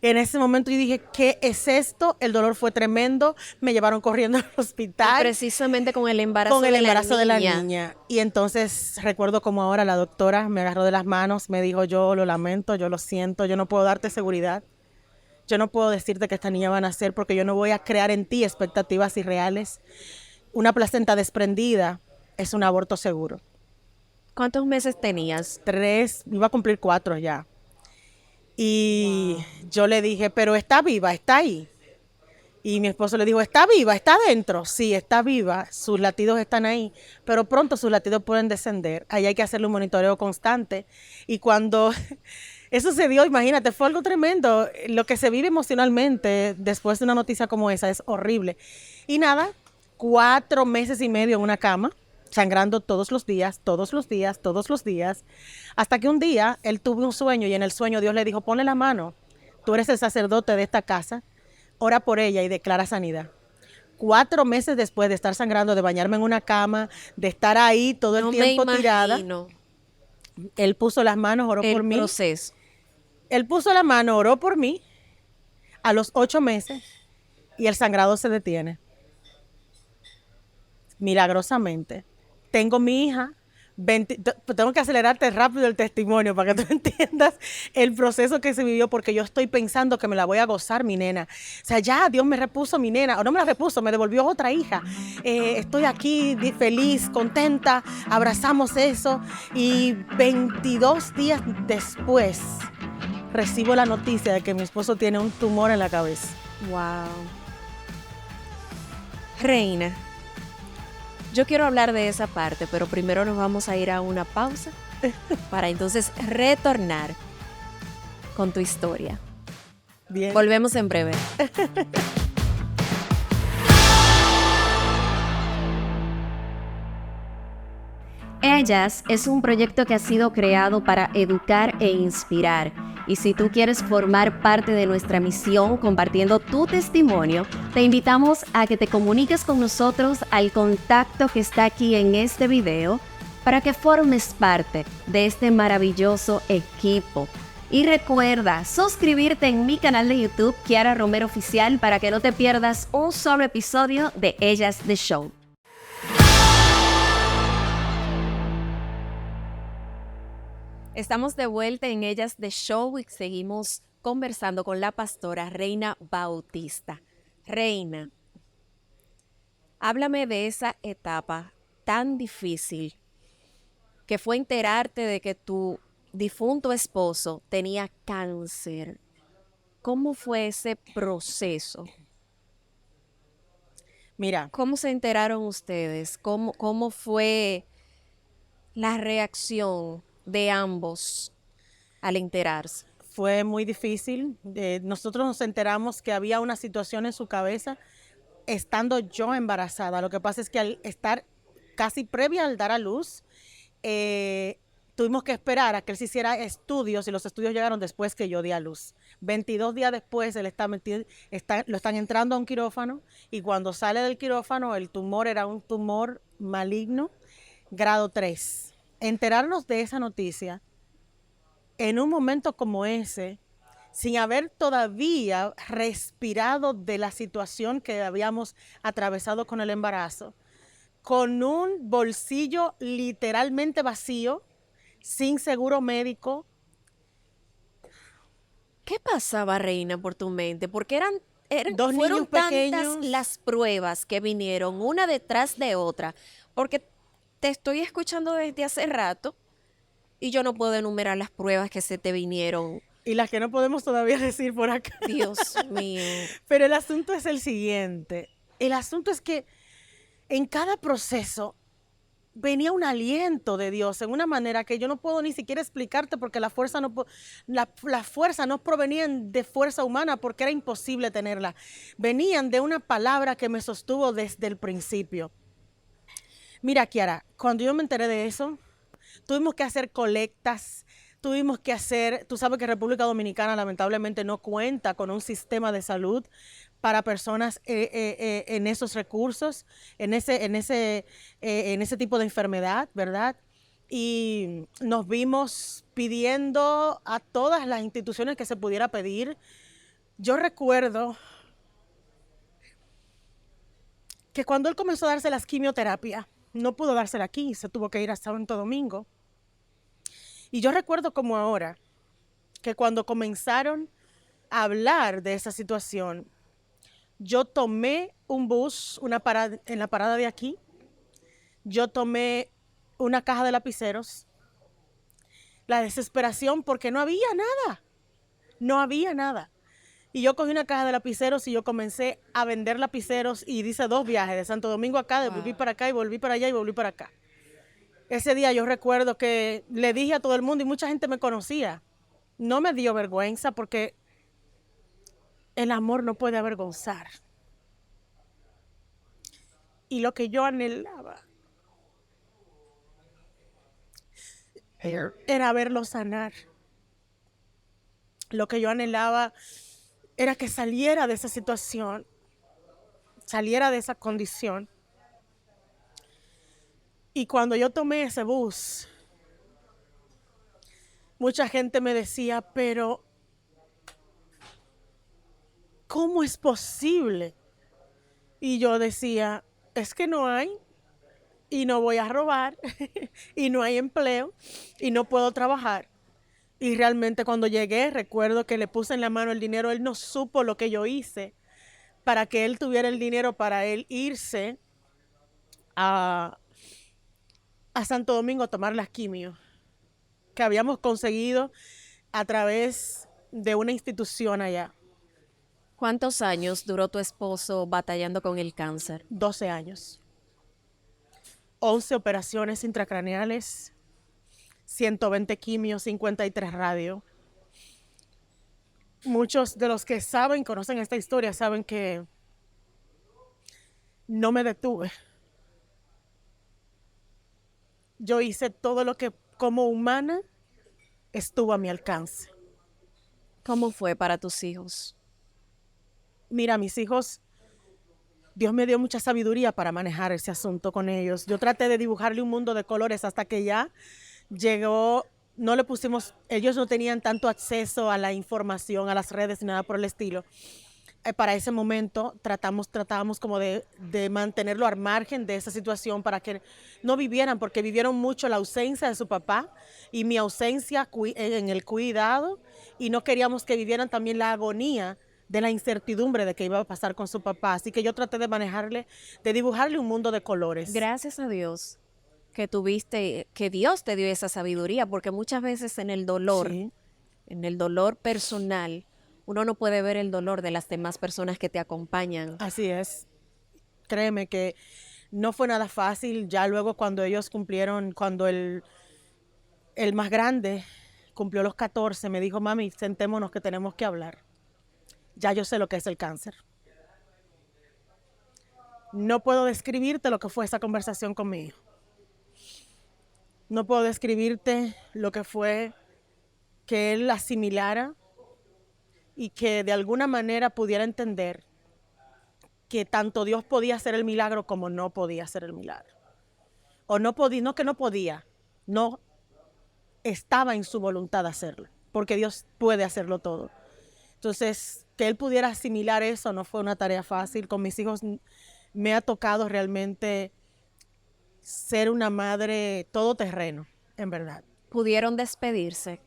En ese momento yo dije, ¿qué es esto? El dolor fue tremendo. Me llevaron corriendo al hospital. Precisamente con el embarazo, De la niña. Y entonces recuerdo como ahora la doctora me agarró de las manos, me dijo, yo lo lamento, yo lo siento, yo no puedo darte seguridad. Yo no puedo decirte que esta niña va a nacer porque yo no voy a crear en ti expectativas irreales. Una placenta desprendida es un aborto seguro. ¿Cuántos meses tenías? 3, iba a cumplir 4 ya. Y yo le dije, pero está viva, está ahí. Y mi esposo le dijo, ¿está viva? ¿Está adentro? Sí, está viva, sus latidos están ahí, pero pronto sus latidos pueden descender. Ahí hay que hacerle un monitoreo constante. Y cuando Eso se dio, imagínate, fue algo tremendo. Lo que se vive emocionalmente después de una noticia como esa es horrible. Y nada, 4 meses y medio en una cama, sangrando todos los días, todos los días, todos los días, hasta que un día él tuvo un sueño y en el sueño Dios le dijo, ponle la mano, tú eres el sacerdote de esta casa, ora por ella y declara sanidad. 4 meses después de estar sangrando, de bañarme en una cama, de estar ahí todo el No me tiempo tirada, imagino él puso las manos, oró por el mí. proceso. Él puso la mano, oró por mí a los 8 meses y el sangrado se detiene. Milagrosamente. Tengo mi hija, tengo que acelerarte rápido el testimonio para que tú entiendas el proceso que se vivió porque yo estoy pensando que me la voy a gozar mi nena. O sea, ya Dios me repuso mi nena, o no me la repuso, me devolvió otra hija. Estoy aquí feliz, contenta, abrazamos eso y 22 días después recibo la noticia de que mi esposo tiene un tumor en la cabeza. Wow. Reina, yo quiero hablar de esa parte, pero primero nos vamos a ir a una pausa para entonces retornar con tu historia. Bien. Volvemos en breve. Ellas es un proyecto que ha sido creado para educar e inspirar. Y si tú quieres formar parte de nuestra misión compartiendo tu testimonio, te invitamos a que te comuniques con nosotros al contacto que está aquí en este video para que formes parte de este maravilloso equipo. Y recuerda suscribirte en mi canal de YouTube, Kiara Romero Oficial, para que no te pierdas un solo episodio de Ellas The Show. Estamos de vuelta en Ellas The Show y seguimos conversando con la pastora Reina Bautista. Reina, háblame de esa etapa tan difícil que fue enterarte de que tu difunto esposo tenía cáncer. ¿Cómo fue ese proceso? Mira, ¿Cómo se enteraron ustedes? ¿Cómo fue la reacción de ambos al enterarse? fue muy difícil. Nosotros nos enteramos que había una situación en su cabeza estando yo embarazada. Lo que pasa es que al estar casi previa al dar a luz, tuvimos que esperar a que él se hiciera estudios y los estudios llegaron después que yo di a luz. 22 días después él lo están entrando a un quirófano y cuando sale del quirófano el tumor era un tumor maligno, grado 3. Enterarnos de esa noticia en un momento como ese, sin haber todavía respirado de la situación que habíamos atravesado con el embarazo, con un bolsillo literalmente vacío, sin seguro médico. ¿Qué pasaba, Reina, por tu mente? Porque Dos fueron niños tantas pequeños. las pruebas que vinieron una detrás de otra, porque te estoy escuchando desde hace rato y yo no puedo enumerar las pruebas que se te vinieron. Y las que no podemos todavía decir por acá. Dios mío. Pero el asunto es el siguiente. El asunto es que en cada proceso venía un aliento de Dios en una manera que yo no puedo ni siquiera explicarte porque la fuerza no provenían de fuerza humana porque era imposible tenerla. Venían de una palabra que me sostuvo desde el principio. Mira, Kiara, cuando yo me enteré de eso, tuvimos que hacer colectas, tú sabes que República Dominicana lamentablemente no cuenta con un sistema de salud para personas en esos recursos, en ese tipo de enfermedad, ¿verdad? Y nos vimos pidiendo a todas las instituciones que se pudiera pedir. Yo recuerdo que cuando él comenzó a darse las quimioterapias, no pudo dársela aquí, se tuvo que ir a Santo Domingo. Y yo recuerdo como ahora que cuando comenzaron a hablar de esa situación, yo tomé un bus en la parada de aquí, yo tomé una caja de lapiceros, la desesperación porque no había nada. Y yo cogí una caja de lapiceros y yo comencé a vender lapiceros y hice 2 viajes de Santo Domingo a acá, volví para acá y volví para allá y volví para acá. Ese día yo recuerdo que le dije a todo el mundo y mucha gente me conocía no me dio vergüenza porque el amor no puede avergonzar. Y lo que yo anhelaba era verlo sanar. Lo que yo anhelaba era que saliera de esa situación, saliera de esa condición. Y cuando yo tomé ese bus, mucha gente me decía, pero ¿cómo es posible? Y yo decía, es que no hay, y no voy a robar, y no hay empleo, y no puedo trabajar. Y realmente cuando llegué, recuerdo que le puse en la mano el dinero, él no supo lo que yo hice para que él tuviera el dinero para él irse a Santo Domingo a tomar las quimios que habíamos conseguido a través de una institución allá. ¿Cuántos años duró tu esposo batallando con el cáncer? 12 años. 11 operaciones intracraneales, 120 quimios, 53 radio. Muchos de los que saben, conocen esta historia, saben que no me detuve. Yo hice todo lo que como humana estuvo a mi alcance. ¿Cómo fue para tus hijos? Mira, mis hijos, Dios me dio mucha sabiduría para manejar ese asunto con ellos. Yo traté de dibujarle un mundo de colores hasta que ya llegó, no le pusimos, ellos no tenían tanto acceso a la información, a las redes, ni nada por el estilo. Para ese momento tratábamos como de mantenerlo al margen de esa situación para que no vivieran, porque vivieron mucho la ausencia de su papá y mi ausencia en el cuidado, y no queríamos que vivieran también la agonía de la incertidumbre de qué iba a pasar con su papá. Así que yo traté de manejarle, de dibujarle un mundo de colores. Gracias a Dios que tuviste, que Dios te dio esa sabiduría, porque muchas veces en el dolor, Sí, en el dolor personal, uno no puede ver el dolor de las demás personas que te acompañan. así es. Créeme que no fue nada fácil. Ya luego cuando ellos cumplieron, cuando el más grande cumplió los 14, me dijo, mami, sentémonos que tenemos que hablar. Ya yo sé lo que es el cáncer. No puedo describirte lo que fue esa conversación conmigo. No puedo describirte lo que fue que él asimilara y que de alguna manera pudiera entender que tanto Dios podía hacer el milagro como no podía hacer el milagro. O no podía, no que no podía, no estaba en su voluntad hacerlo, porque Dios puede hacerlo todo. Entonces, que él pudiera asimilar eso no fue una tarea fácil. Con mis hijos me ha tocado realmente ser una madre todoterreno, en verdad. ¿Pudieron despedirse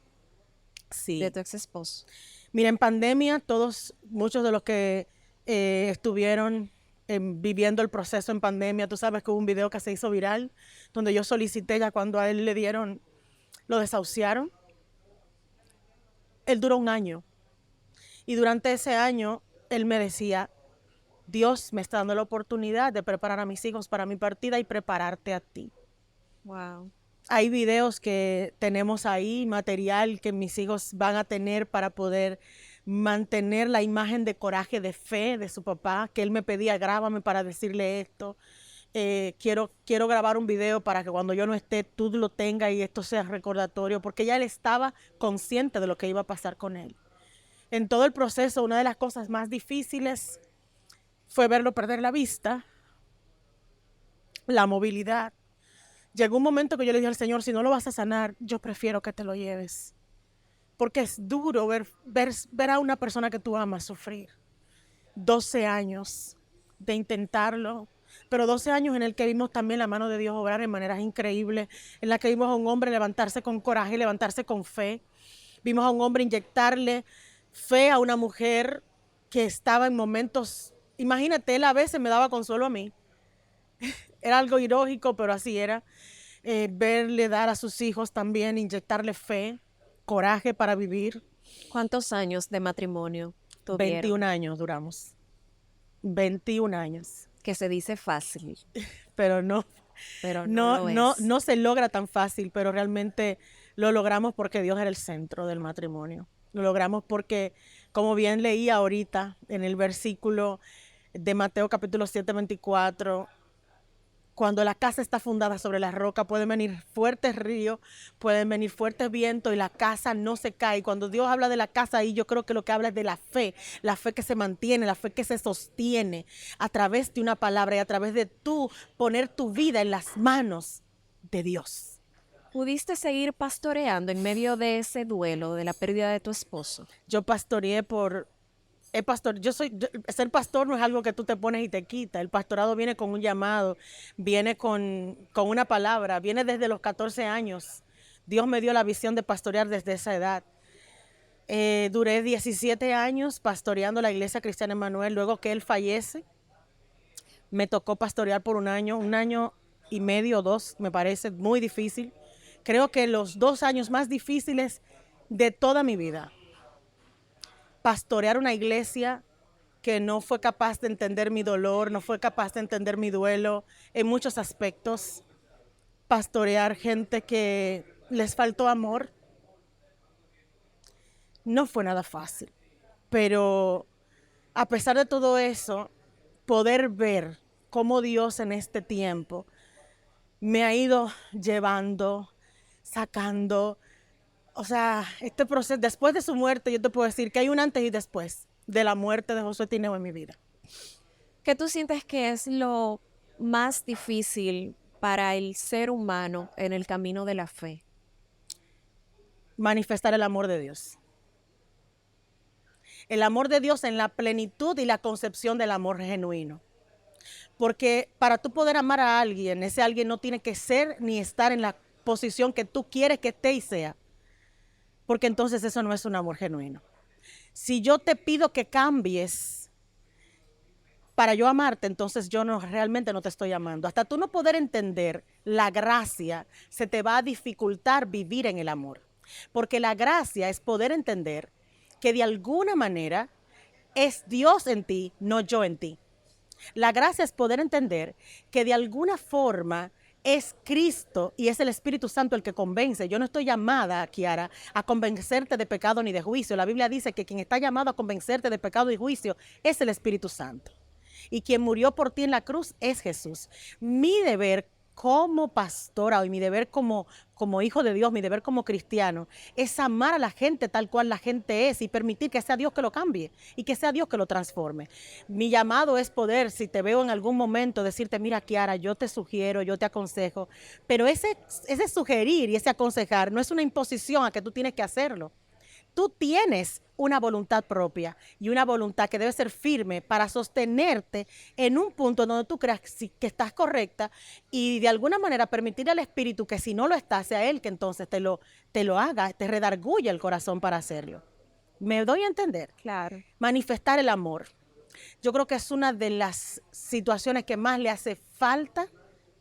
Sí. de tu ex esposo? Mira, en pandemia, muchos de los que estuvieron viviendo el proceso en pandemia, tú sabes que hubo un video que se hizo viral, donde yo solicité ya cuando a él lo desahuciaron. Él duró un año. Y durante ese año, él me decía, Dios me está dando la oportunidad de preparar a mis hijos para mi partida y prepararte a ti. Wow. Hay videos que tenemos ahí, material que mis hijos van a tener para poder mantener la imagen de coraje, de fe de su papá, que él me pedía, grábame para decirle esto. Quiero grabar un video para que cuando yo no esté, tú lo tengas y esto sea recordatorio, porque ya él estaba consciente de lo que iba a pasar con él. En todo el proceso, una de las cosas más difíciles fue verlo perder la vista, la movilidad. Llegó un momento que yo le dije al Señor, si no lo vas a sanar, yo prefiero que te lo lleves. Porque es duro ver a una persona que tú amas sufrir. 12 años de intentarlo, pero 12 años en el que vimos también la mano de Dios obrar en maneras increíbles, en la que vimos a un hombre levantarse con coraje, levantarse con fe. Vimos a un hombre inyectarle fe a una mujer que estaba en momentos, imagínate, él a veces me daba consuelo a mí. Era algo irónico, pero así era. Verle dar a sus hijos también, inyectarle fe, coraje para vivir. ¿Cuántos años de matrimonio tuvieron? 21 años duramos. 21 años. Que se dice fácil, Pero no pero no lo es. no se logra tan fácil, pero realmente Lo logramos porque Dios era el centro del matrimonio. Lo logramos porque, como bien leía ahorita en el versículo de Mateo capítulo 7, 24, cuando la casa está fundada sobre la roca, pueden venir fuertes ríos, pueden venir fuertes vientos y la casa no se cae. Cuando Dios habla de la casa ahí, yo creo que lo que habla es de la fe que se mantiene, la fe que se sostiene a través de una palabra y a través de tú poner tu vida en las manos de Dios. ¿Pudiste seguir pastoreando en medio de ese duelo de la pérdida de tu esposo? Yo pastoreé ser pastor no es algo que tú te pones y te quitas. El pastorado viene con un llamado, viene con una palabra, viene desde los 14 años. Dios me dio la visión de pastorear desde esa edad. Duré 17 años pastoreando la Iglesia Cristiana Emmanuel. Luego que él fallece, me tocó pastorear por un año y medio, 2, me parece, muy difícil. Creo que los 2 años más difíciles de toda mi vida. Pastorear una iglesia que no fue capaz de entender mi dolor, no fue capaz de entender mi duelo en muchos aspectos. Pastorear gente que les faltó amor. No fue nada fácil, pero a pesar de todo eso, poder ver cómo Dios en este tiempo me ha ido llevando, sacando. O sea, este proceso, después de su muerte, yo te puedo decir que hay un antes y después de la muerte de Josué Tineo en mi vida. ¿Qué tú sientes que es lo más difícil para el ser humano en el camino de la fe? Manifestar el amor de Dios. El amor de Dios en la plenitud y la concepción del amor genuino. Porque para tú poder amar a alguien, ese alguien no tiene que ser ni estar en la posición que tú quieres que esté y sea. Porque entonces eso no es un amor genuino. Si yo te pido que cambies para yo amarte, entonces yo realmente no te estoy amando. Hasta tú no poder entender la gracia, se te va a dificultar vivir en el amor. Porque la gracia es poder entender que de alguna manera es Dios en ti, no yo en ti. La gracia es poder entender que de alguna forma es Cristo y es el Espíritu Santo el que convence. Yo no estoy llamada, Kiara, a convencerte de pecado ni de juicio. La Biblia dice que quien está llamado a convencerte de pecado y juicio es el Espíritu Santo. Y quien murió por ti en la cruz es Jesús. Mi deber como pastora y mi deber como hijo de Dios, mi deber como cristiano, es amar a la gente tal cual la gente es y permitir que sea Dios que lo cambie y que sea Dios que lo transforme. Mi llamado es poder, si te veo en algún momento, decirte, mira, Kiara, yo te sugiero, yo te aconsejo, pero ese sugerir y ese aconsejar no es una imposición a que tú tienes que hacerlo. Tú tienes una voluntad propia y una voluntad que debe ser firme para sostenerte en un punto donde tú creas que estás correcta y de alguna manera permitir al Espíritu que si no lo está, sea Él que entonces te lo haga, te redarguya el corazón para hacerlo. ¿Me doy a entender? Claro. Manifestar el amor. Yo creo que es una de las situaciones que más le hace falta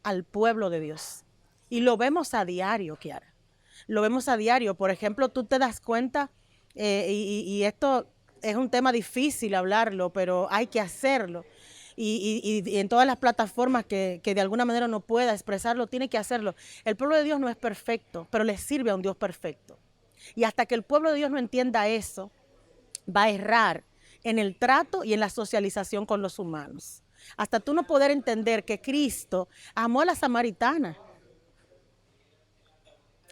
al pueblo de Dios. Y lo vemos a diario, Kiara. Lo vemos a diario. Por ejemplo, tú te das cuenta, y esto es un tema difícil hablarlo, pero hay que hacerlo. Y en todas las plataformas que de alguna manera no pueda expresarlo, tiene que hacerlo. El pueblo de Dios no es perfecto, pero le sirve a un Dios perfecto. Y hasta que el pueblo de Dios no entienda eso, va a errar en el trato y en la socialización con los humanos. Hasta tú no poder entender que Cristo amó a la samaritana.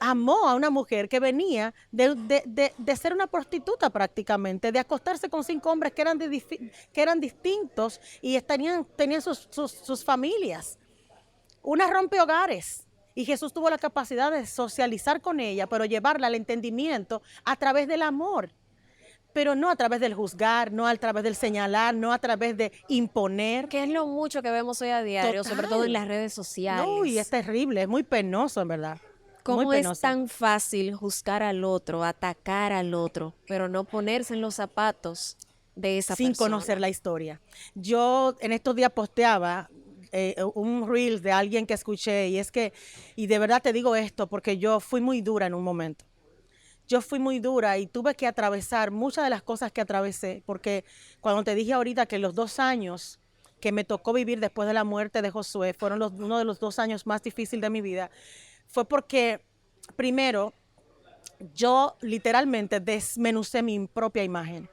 Amó a una mujer que venía de ser una prostituta prácticamente, de acostarse con 5 hombres que eran distintos y tenían sus familias. Una rompehogares. Y Jesús tuvo la capacidad de socializar con ella, pero llevarla al entendimiento a través del amor. Pero no a través del juzgar, no a través del señalar, no a través de imponer. ¿Qué es lo mucho que vemos hoy a diario, Total. sobre todo en las redes sociales? No, y es terrible, es muy penoso, en verdad. ¿Cómo Muy es penoso. tan fácil juzgar al otro, atacar al otro, pero no ponerse en los zapatos de esa sin persona? conocer la historia? Yo en estos días posteaba un reel de alguien que escuché y de verdad te digo esto porque yo fui muy dura en un momento. Yo fui muy dura y tuve que atravesar muchas de las cosas que atravesé, porque cuando te dije ahorita que los 2 años que me tocó vivir después de la muerte de Josué fueron uno de los 2 años más difíciles de mi vida, fue porque, primero, yo literalmente desmenucé mi propia imagen.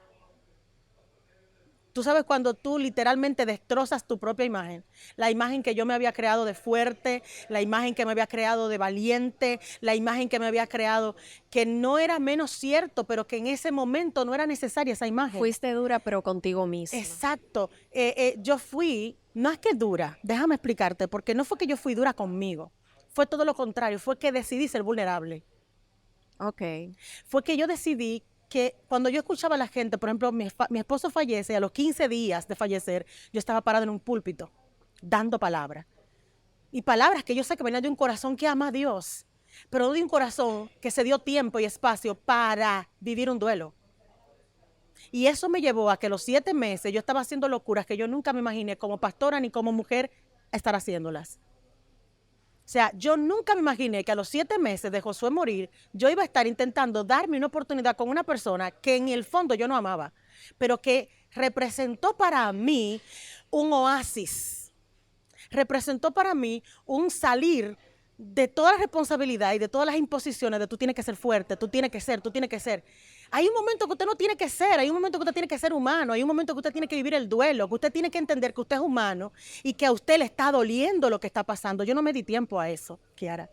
Tú sabes cuando tú literalmente destrozas tu propia imagen, la imagen que yo me había creado de fuerte, la imagen que me había creado de valiente, la imagen que me había creado que no era menos cierto, pero que en ese momento no era necesaria esa imagen. Fuiste dura, pero contigo misma. Exacto. Yo fui, no es que dura, déjame explicarte, porque no fue que yo fui dura conmigo, fue todo lo contrario, fue que decidí ser vulnerable. Ok. Fue que yo decidí que cuando yo escuchaba a la gente, por ejemplo, mi esposo fallece y a los 15 días de fallecer, yo estaba parada en un púlpito dando palabras. Y palabras que yo sé que venían de un corazón que ama a Dios, pero de un corazón que se dio tiempo y espacio para vivir un duelo. Y eso me llevó a que los 7 meses yo estaba haciendo locuras que yo nunca me imaginé como pastora ni como mujer estar haciéndolas. O sea, yo nunca me imaginé que a los 7 meses de Josué morir, yo iba a estar intentando darme una oportunidad con una persona que en el fondo yo no amaba, pero que representó para mí un oasis, representó para mí un salir de toda la responsabilidad y de todas las imposiciones de tú tienes que ser fuerte, tú tienes que ser, tú tienes que ser. Hay un momento que usted no tiene que ser, hay un momento que usted tiene que ser humano, hay un momento que usted tiene que vivir el duelo, que usted tiene que entender que usted es humano y que a usted le está doliendo lo que está pasando. Yo no me di tiempo a eso, Kiara.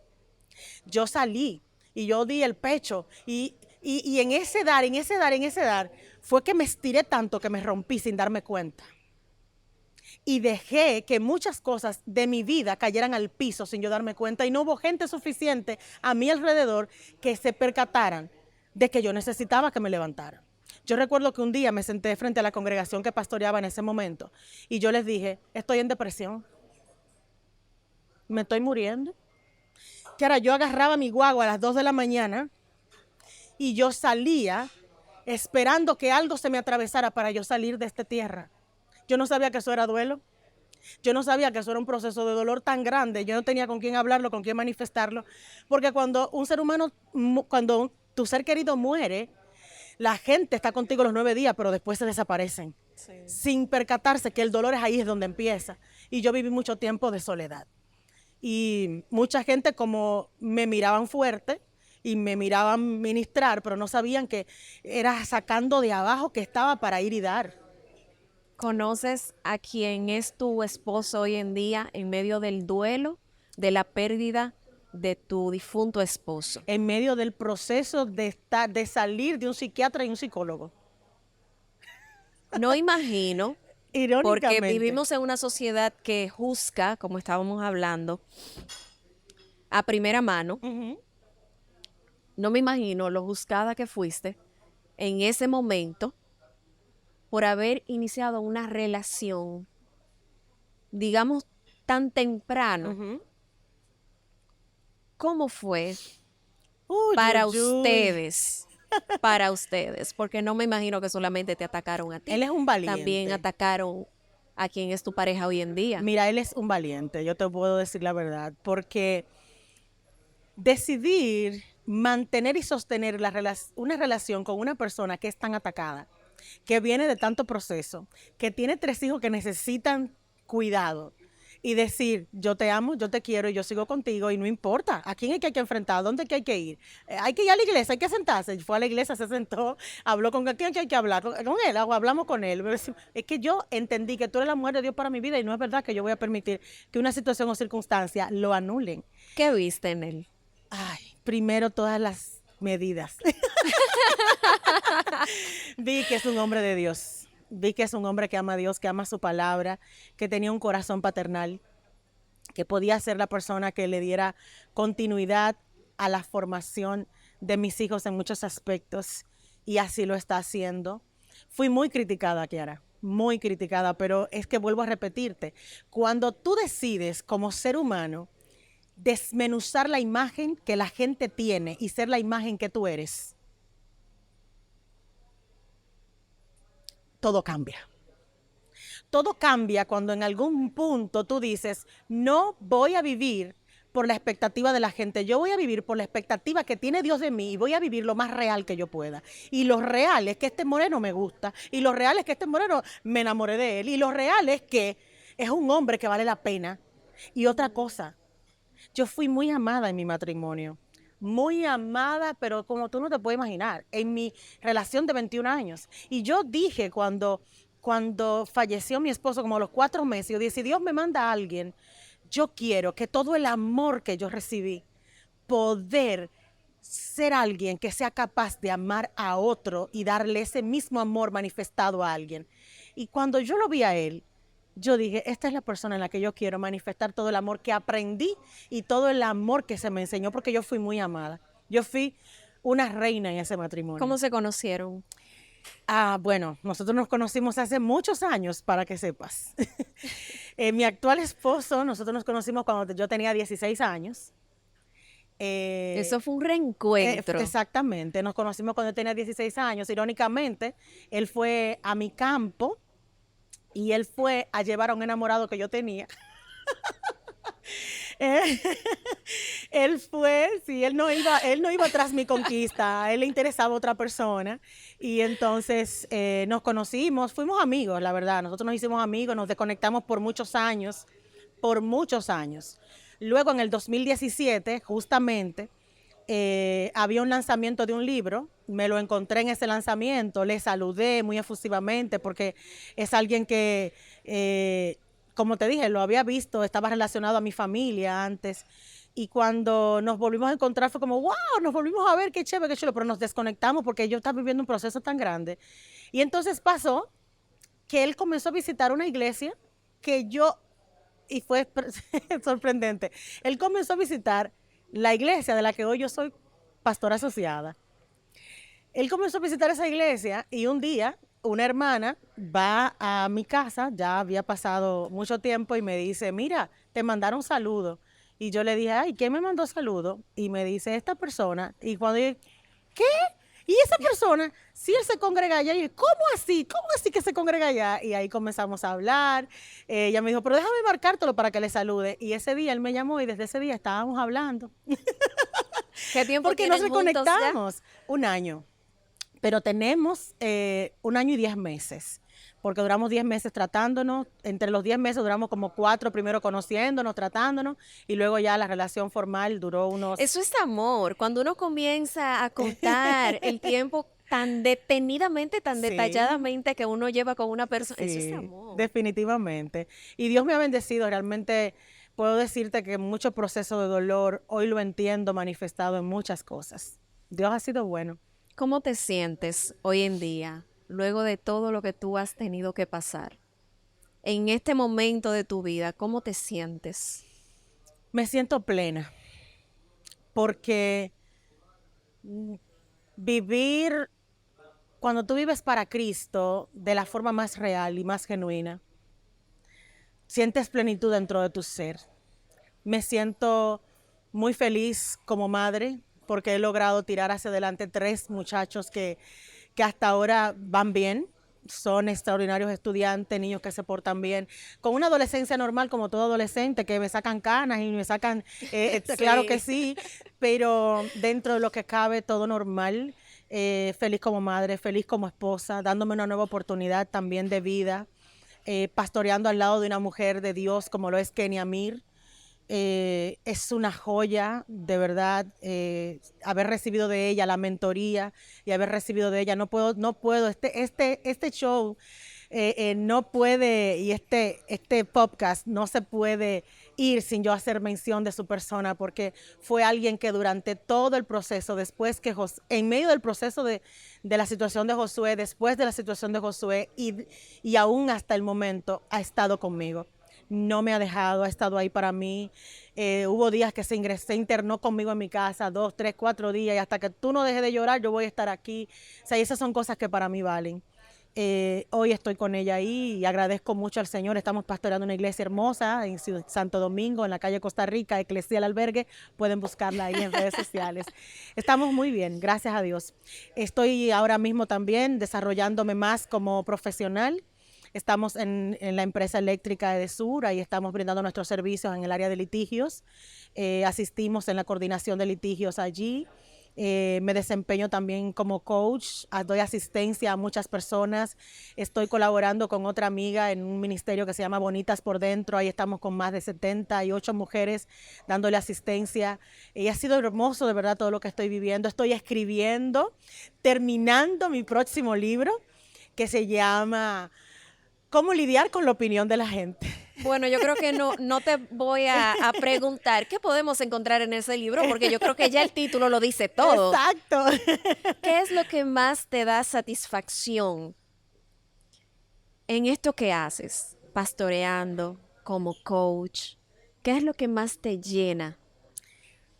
Yo salí y yo di el pecho y en ese dar, fue que me estiré tanto que me rompí sin darme cuenta. Y dejé que muchas cosas de mi vida cayeran al piso sin yo darme cuenta y no hubo gente suficiente a mi alrededor que se percataran de que yo necesitaba que me levantara. Yo recuerdo que un día me senté frente a la congregación que pastoreaba en ese momento y yo les dije, estoy en depresión, me estoy muriendo. Que ahora yo agarraba mi guagua a las 2 de la mañana y yo salía esperando que algo se me atravesara para yo salir de esta tierra. Yo no sabía que eso era duelo. Yo no sabía que eso era un proceso de dolor tan grande. Yo no tenía con quién hablarlo, con quién manifestarlo. Porque cuando un ser humano, cuando tu ser querido muere, la gente está contigo los 9 días, pero después se desaparecen. Sí. Sin percatarse que el dolor es ahí es donde empieza. Y yo viví mucho tiempo de soledad. Y mucha gente como me miraban fuerte y me miraban ministrar, pero no sabían que era sacando de abajo que estaba para ir y dar. ¿Conoces a quien es tu esposo hoy en día en medio del duelo, de la pérdida de tu difunto esposo? En medio del proceso de salir de un psiquiatra y un psicólogo. No imagino, porque vivimos en una sociedad que juzga, como estábamos hablando, a primera mano. Uh-huh. No me imagino lo juzgada que fuiste en ese momento por haber iniciado una relación, digamos, tan temprano. Uh-huh. ¿Cómo fue para ustedes? Para ustedes, porque no me imagino que solamente te atacaron a ti. Él es un valiente. También atacaron a quien es tu pareja hoy en día. Mira, él es un valiente, yo te puedo decir la verdad, porque decidir mantener y sostener una relación con una persona que es tan atacada, que viene de tanto proceso, que tiene 3 hijos que necesitan cuidado y decir, yo te amo, yo te quiero y yo sigo contigo y no importa a quién es que hay que enfrentar, dónde es que hay que ir. Hay que ir a la iglesia, hay que sentarse. Fue a la iglesia, se sentó, habló con quién hay que hablar, con él, hablamos con él. Es que yo entendí que tú eres la mujer de Dios para mi vida y no es verdad que yo voy a permitir que una situación o circunstancia lo anulen. ¿Qué viste en él? Ay, primero todas las medidas. Vi que es un hombre de Dios. Vi que es un hombre que ama a Dios, que ama su palabra, que tenía un corazón paternal, que podía ser la persona que le diera continuidad a la formación de mis hijos en muchos aspectos, y así lo está haciendo. Fui muy criticada, Kiara, muy criticada, pero es que vuelvo a repetirte, cuando tú decides como ser humano desmenuzar la imagen que la gente tiene y ser la imagen que tú eres, todo cambia. Todo cambia cuando en algún punto tú dices, no voy a vivir por la expectativa de la gente, yo voy a vivir por la expectativa que tiene Dios de mí y voy a vivir lo más real que yo pueda. Y lo real es que este moreno me gusta, y lo real es que este moreno me enamoré de él, y lo real es que es un hombre que vale la pena. Y otra cosa, yo fui muy amada en mi matrimonio. muy amada, pero como tú no te puedes imaginar, en mi relación de 21 años. Y yo dije cuando falleció mi esposo, como a los 4 meses, yo dije, si Dios me manda a alguien, yo quiero que todo el amor que yo recibí, poder ser alguien que sea capaz de amar a otro y darle ese mismo amor manifestado a alguien. Y cuando yo lo vi a él, yo dije, esta es la persona en la que yo quiero manifestar todo el amor que aprendí y todo el amor que se me enseñó, porque yo fui muy amada. Yo fui una reina en ese matrimonio. ¿Cómo se conocieron? Bueno, nosotros nos conocimos hace muchos años, para que sepas. Mi actual esposo, nosotros nos conocimos cuando yo tenía 16 años. Eso fue un reencuentro. Exactamente, nos conocimos cuando yo tenía 16 años. Irónicamente, él fue a mi campo y él fue a llevar a un enamorado que yo tenía. Eh, él no iba tras mi conquista, a él le interesaba otra persona y entonces nos conocimos, fuimos amigos, la verdad, nosotros nos hicimos amigos, nos desconectamos por muchos años. Luego en el 2017, justamente, había un lanzamiento de un libro, me lo encontré en ese lanzamiento, le saludé muy efusivamente porque es alguien que, como te dije, lo había visto, estaba relacionado a mi familia antes. Y cuando nos volvimos a encontrar fue como, wow, nos volvimos a ver, qué chévere, qué chulo, pero nos desconectamos porque yo estaba viviendo un proceso tan grande. Y entonces pasó que él comenzó a visitar una iglesia y fue sorprendente, él comenzó a visitar la iglesia de la que hoy yo soy pastora asociada. Él comenzó a visitar esa iglesia y un día una hermana va a mi casa, ya había pasado mucho tiempo, y me dice, mira, te mandaron saludo. Y yo le dije, ay, ¿quién me mandó saludo? Y me dice, esta persona. Y cuando yo, ¿qué? Y esa persona, si él se congrega allá, y yo, ¿cómo así? ¿Cómo así que se congrega allá? Y ahí comenzamos a hablar. Ella me dijo, pero déjame marcártelo para que le salude. Y ese día él me llamó y desde ese día estábamos hablando. ¿Qué tiempo Porque nos tienen juntos ya? reconectamos. Un año. Pero tenemos 1 año y 10 meses, porque duramos 10 meses tratándonos. Entre los 10 meses duramos como 4, primero conociéndonos, tratándonos, y luego ya la relación formal duró unos... Eso es amor. Cuando uno comienza a contar el tiempo tan detenidamente, tan Sí. detalladamente que uno lleva con una persona, eso es Sí, amor. definitivamente. Y Dios me ha bendecido, realmente puedo decirte que mucho proceso de dolor, hoy lo entiendo manifestado en muchas cosas. Dios ha sido bueno. ¿Cómo te sientes hoy en día, luego de todo lo que tú has tenido que pasar? En este momento de tu vida, ¿cómo te sientes? Me siento plena, porque vivir, cuando tú vives para Cristo de la forma más real y más genuina, sientes plenitud dentro de tu ser. Me siento muy feliz como madre porque he logrado tirar hacia adelante 3 muchachos que hasta ahora van bien. Son extraordinarios estudiantes, niños que se portan bien, con una adolescencia normal como todo adolescente, que me sacan canas y me sacan, claro que sí, pero dentro de lo que cabe todo normal. Feliz como madre, feliz como esposa, dándome una nueva oportunidad también de vida, pastoreando al lado de una mujer de Dios como lo es Kenia Mir. Es una joya, de verdad, haber recibido de ella la mentoría y haber recibido de ella, no puedo, este show no puede, y este podcast no se puede ir sin yo hacer mención de su persona, porque fue alguien que durante todo el proceso, en medio del proceso de la situación de Josué, después de la situación de Josué y aún hasta el momento, ha estado conmigo. No me ha dejado, ha estado ahí para mí. Hubo días que se internó conmigo en mi casa, 2, 3, 4 días, y hasta que tú no dejes de llorar, yo voy a estar aquí. O sea, y esas son cosas que para mí valen. Hoy estoy con ella ahí y agradezco mucho al Señor. Estamos pastoreando una iglesia hermosa en Santo Domingo, en la calle Costa Rica, Eclesia El Albergue. Pueden buscarla ahí en redes sociales. Estamos muy bien, gracias a Dios. Estoy ahora mismo también desarrollándome más como profesional. Estamos en la empresa eléctrica de Sur, ahí estamos brindando nuestros servicios en el área de litigios. Asistimos en la coordinación de litigios allí. Me desempeño también como coach, doy asistencia a muchas personas. Estoy colaborando con otra amiga en un ministerio que se llama Bonitas por Dentro. Ahí estamos con más de 78 mujeres dándole asistencia. Y ha sido hermoso de verdad todo lo que estoy viviendo. Estoy escribiendo, terminando mi próximo libro que se llama ¿Cómo lidiar con la opinión de la gente? Bueno, yo creo que no te voy a preguntar qué podemos encontrar en ese libro, porque yo creo que ya el título lo dice todo. Exacto. ¿Qué es lo que más te da satisfacción en esto que haces, pastoreando, como coach? ¿Qué es lo que más te llena?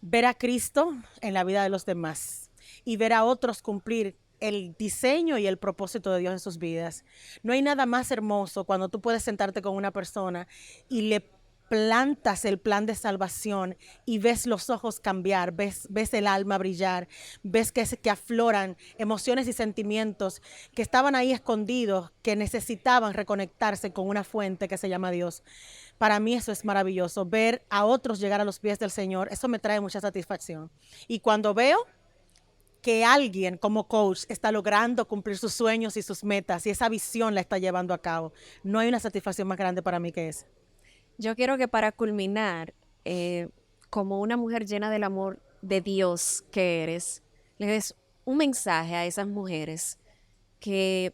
Ver a Cristo en la vida de los demás y ver a otros cumplir el diseño y el propósito de Dios en sus vidas. No hay nada más hermoso cuando tú puedes sentarte con una persona y le plantas el plan de salvación y ves los ojos cambiar, ves el alma brillar, ves que afloran emociones y sentimientos que estaban ahí escondidos, que necesitaban reconectarse con una fuente que se llama Dios. Para mí eso es maravilloso, ver a otros llegar a los pies del Señor, eso me trae mucha satisfacción. Y cuando veo que alguien como coach está logrando cumplir sus sueños y sus metas y esa visión la está llevando a cabo, no hay una satisfacción más grande para mí que esa. Yo quiero que para culminar, como una mujer llena del amor de Dios que eres, le des un mensaje a esas mujeres que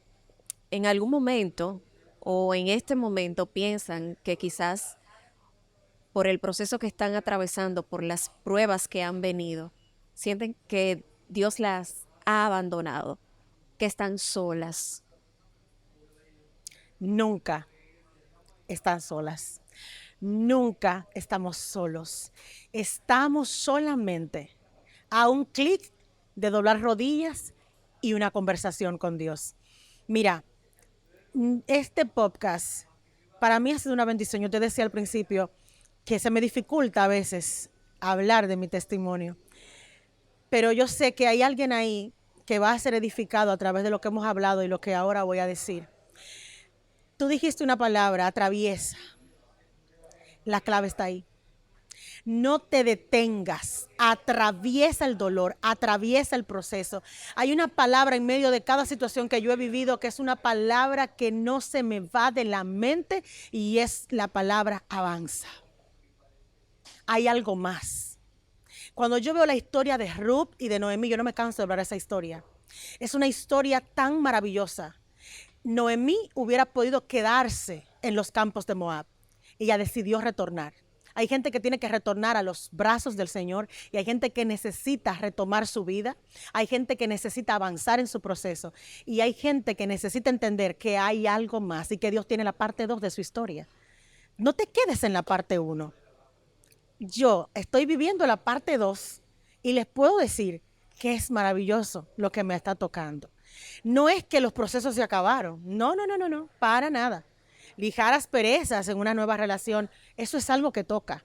en algún momento o en este momento piensan que quizás por el proceso que están atravesando, por las pruebas que han venido, sienten que Dios las ha abandonado, que están solas. Nunca están solas. Nunca estamos solos. Estamos solamente a un clic de doblar rodillas y una conversación con Dios. Mira, este podcast para mí ha sido una bendición. Yo te decía al principio que se me dificulta a veces hablar de mi testimonio, pero yo sé que hay alguien ahí que va a ser edificado a través de lo que hemos hablado y lo que ahora voy a decir. Tú dijiste una palabra, atraviesa. La clave está ahí. No te detengas, atraviesa el dolor, atraviesa el proceso. Hay una palabra en medio de cada situación que yo he vivido que es una palabra que no se me va de la mente y es la palabra avanza. Hay algo más. Cuando yo veo la historia de Ruth y de Noemí, yo no me canso de hablar de esa historia. Es una historia tan maravillosa. Noemí hubiera podido quedarse en los campos de Moab. Ella decidió retornar. Hay gente que tiene que retornar a los brazos del Señor y hay gente que necesita retomar su vida. Hay gente que necesita avanzar en su proceso y hay gente que necesita entender que hay algo más y que Dios tiene la parte 2 de su historia. No te quedes en la parte 1. Yo estoy viviendo la parte 2 y les puedo decir que es maravilloso lo que me está tocando. No es que los procesos se acabaron. No, para nada. Lijar asperezas en una nueva relación, eso es algo que toca,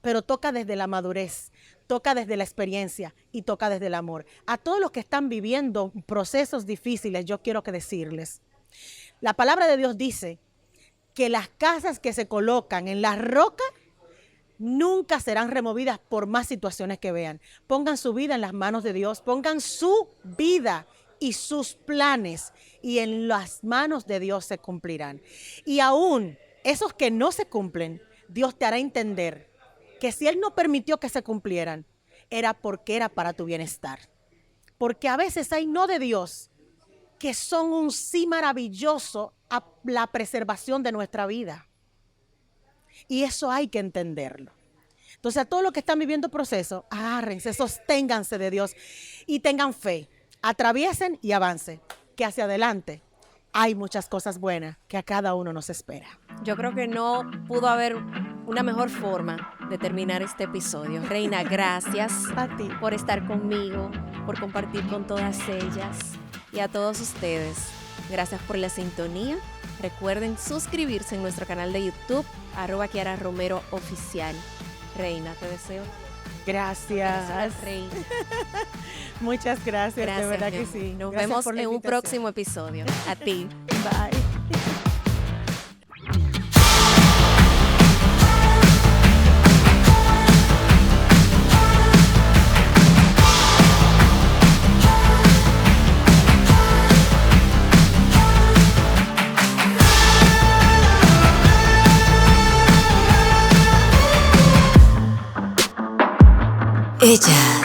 pero toca desde la madurez, toca desde la experiencia y toca desde el amor. A todos los que están viviendo procesos difíciles, yo quiero que decirles, la palabra de Dios dice que las casas que se colocan en la roca nunca serán removidas por más situaciones que vean. Pongan su vida en las manos de Dios, pongan su vida y sus planes y en las manos de Dios se cumplirán. Y aún esos que no se cumplen, Dios te hará entender que si Él no permitió que se cumplieran, era porque era para tu bienestar. Porque a veces hay no de Dios que son un sí maravilloso a la preservación de nuestra vida. Y eso hay que entenderlo. Entonces, a todos los que están viviendo proceso, agárrense, sosténganse de Dios y tengan fe. Atraviesen y avancen, que hacia adelante hay muchas cosas buenas que a cada uno nos espera. Yo creo que no pudo haber una mejor forma de terminar este episodio. Reina, gracias A ti. por estar conmigo, por compartir con todas ellas y a todos ustedes. Gracias por la sintonía. Recuerden suscribirse en nuestro canal de YouTube, @KiaraRomeroOficial. Reina, te deseo. Gracias. Reina. Muchas gracias, de verdad mi que amor. sí. Nos Gracias vemos por la en un invitación. próximo episodio. A ti. Bye. Ellas.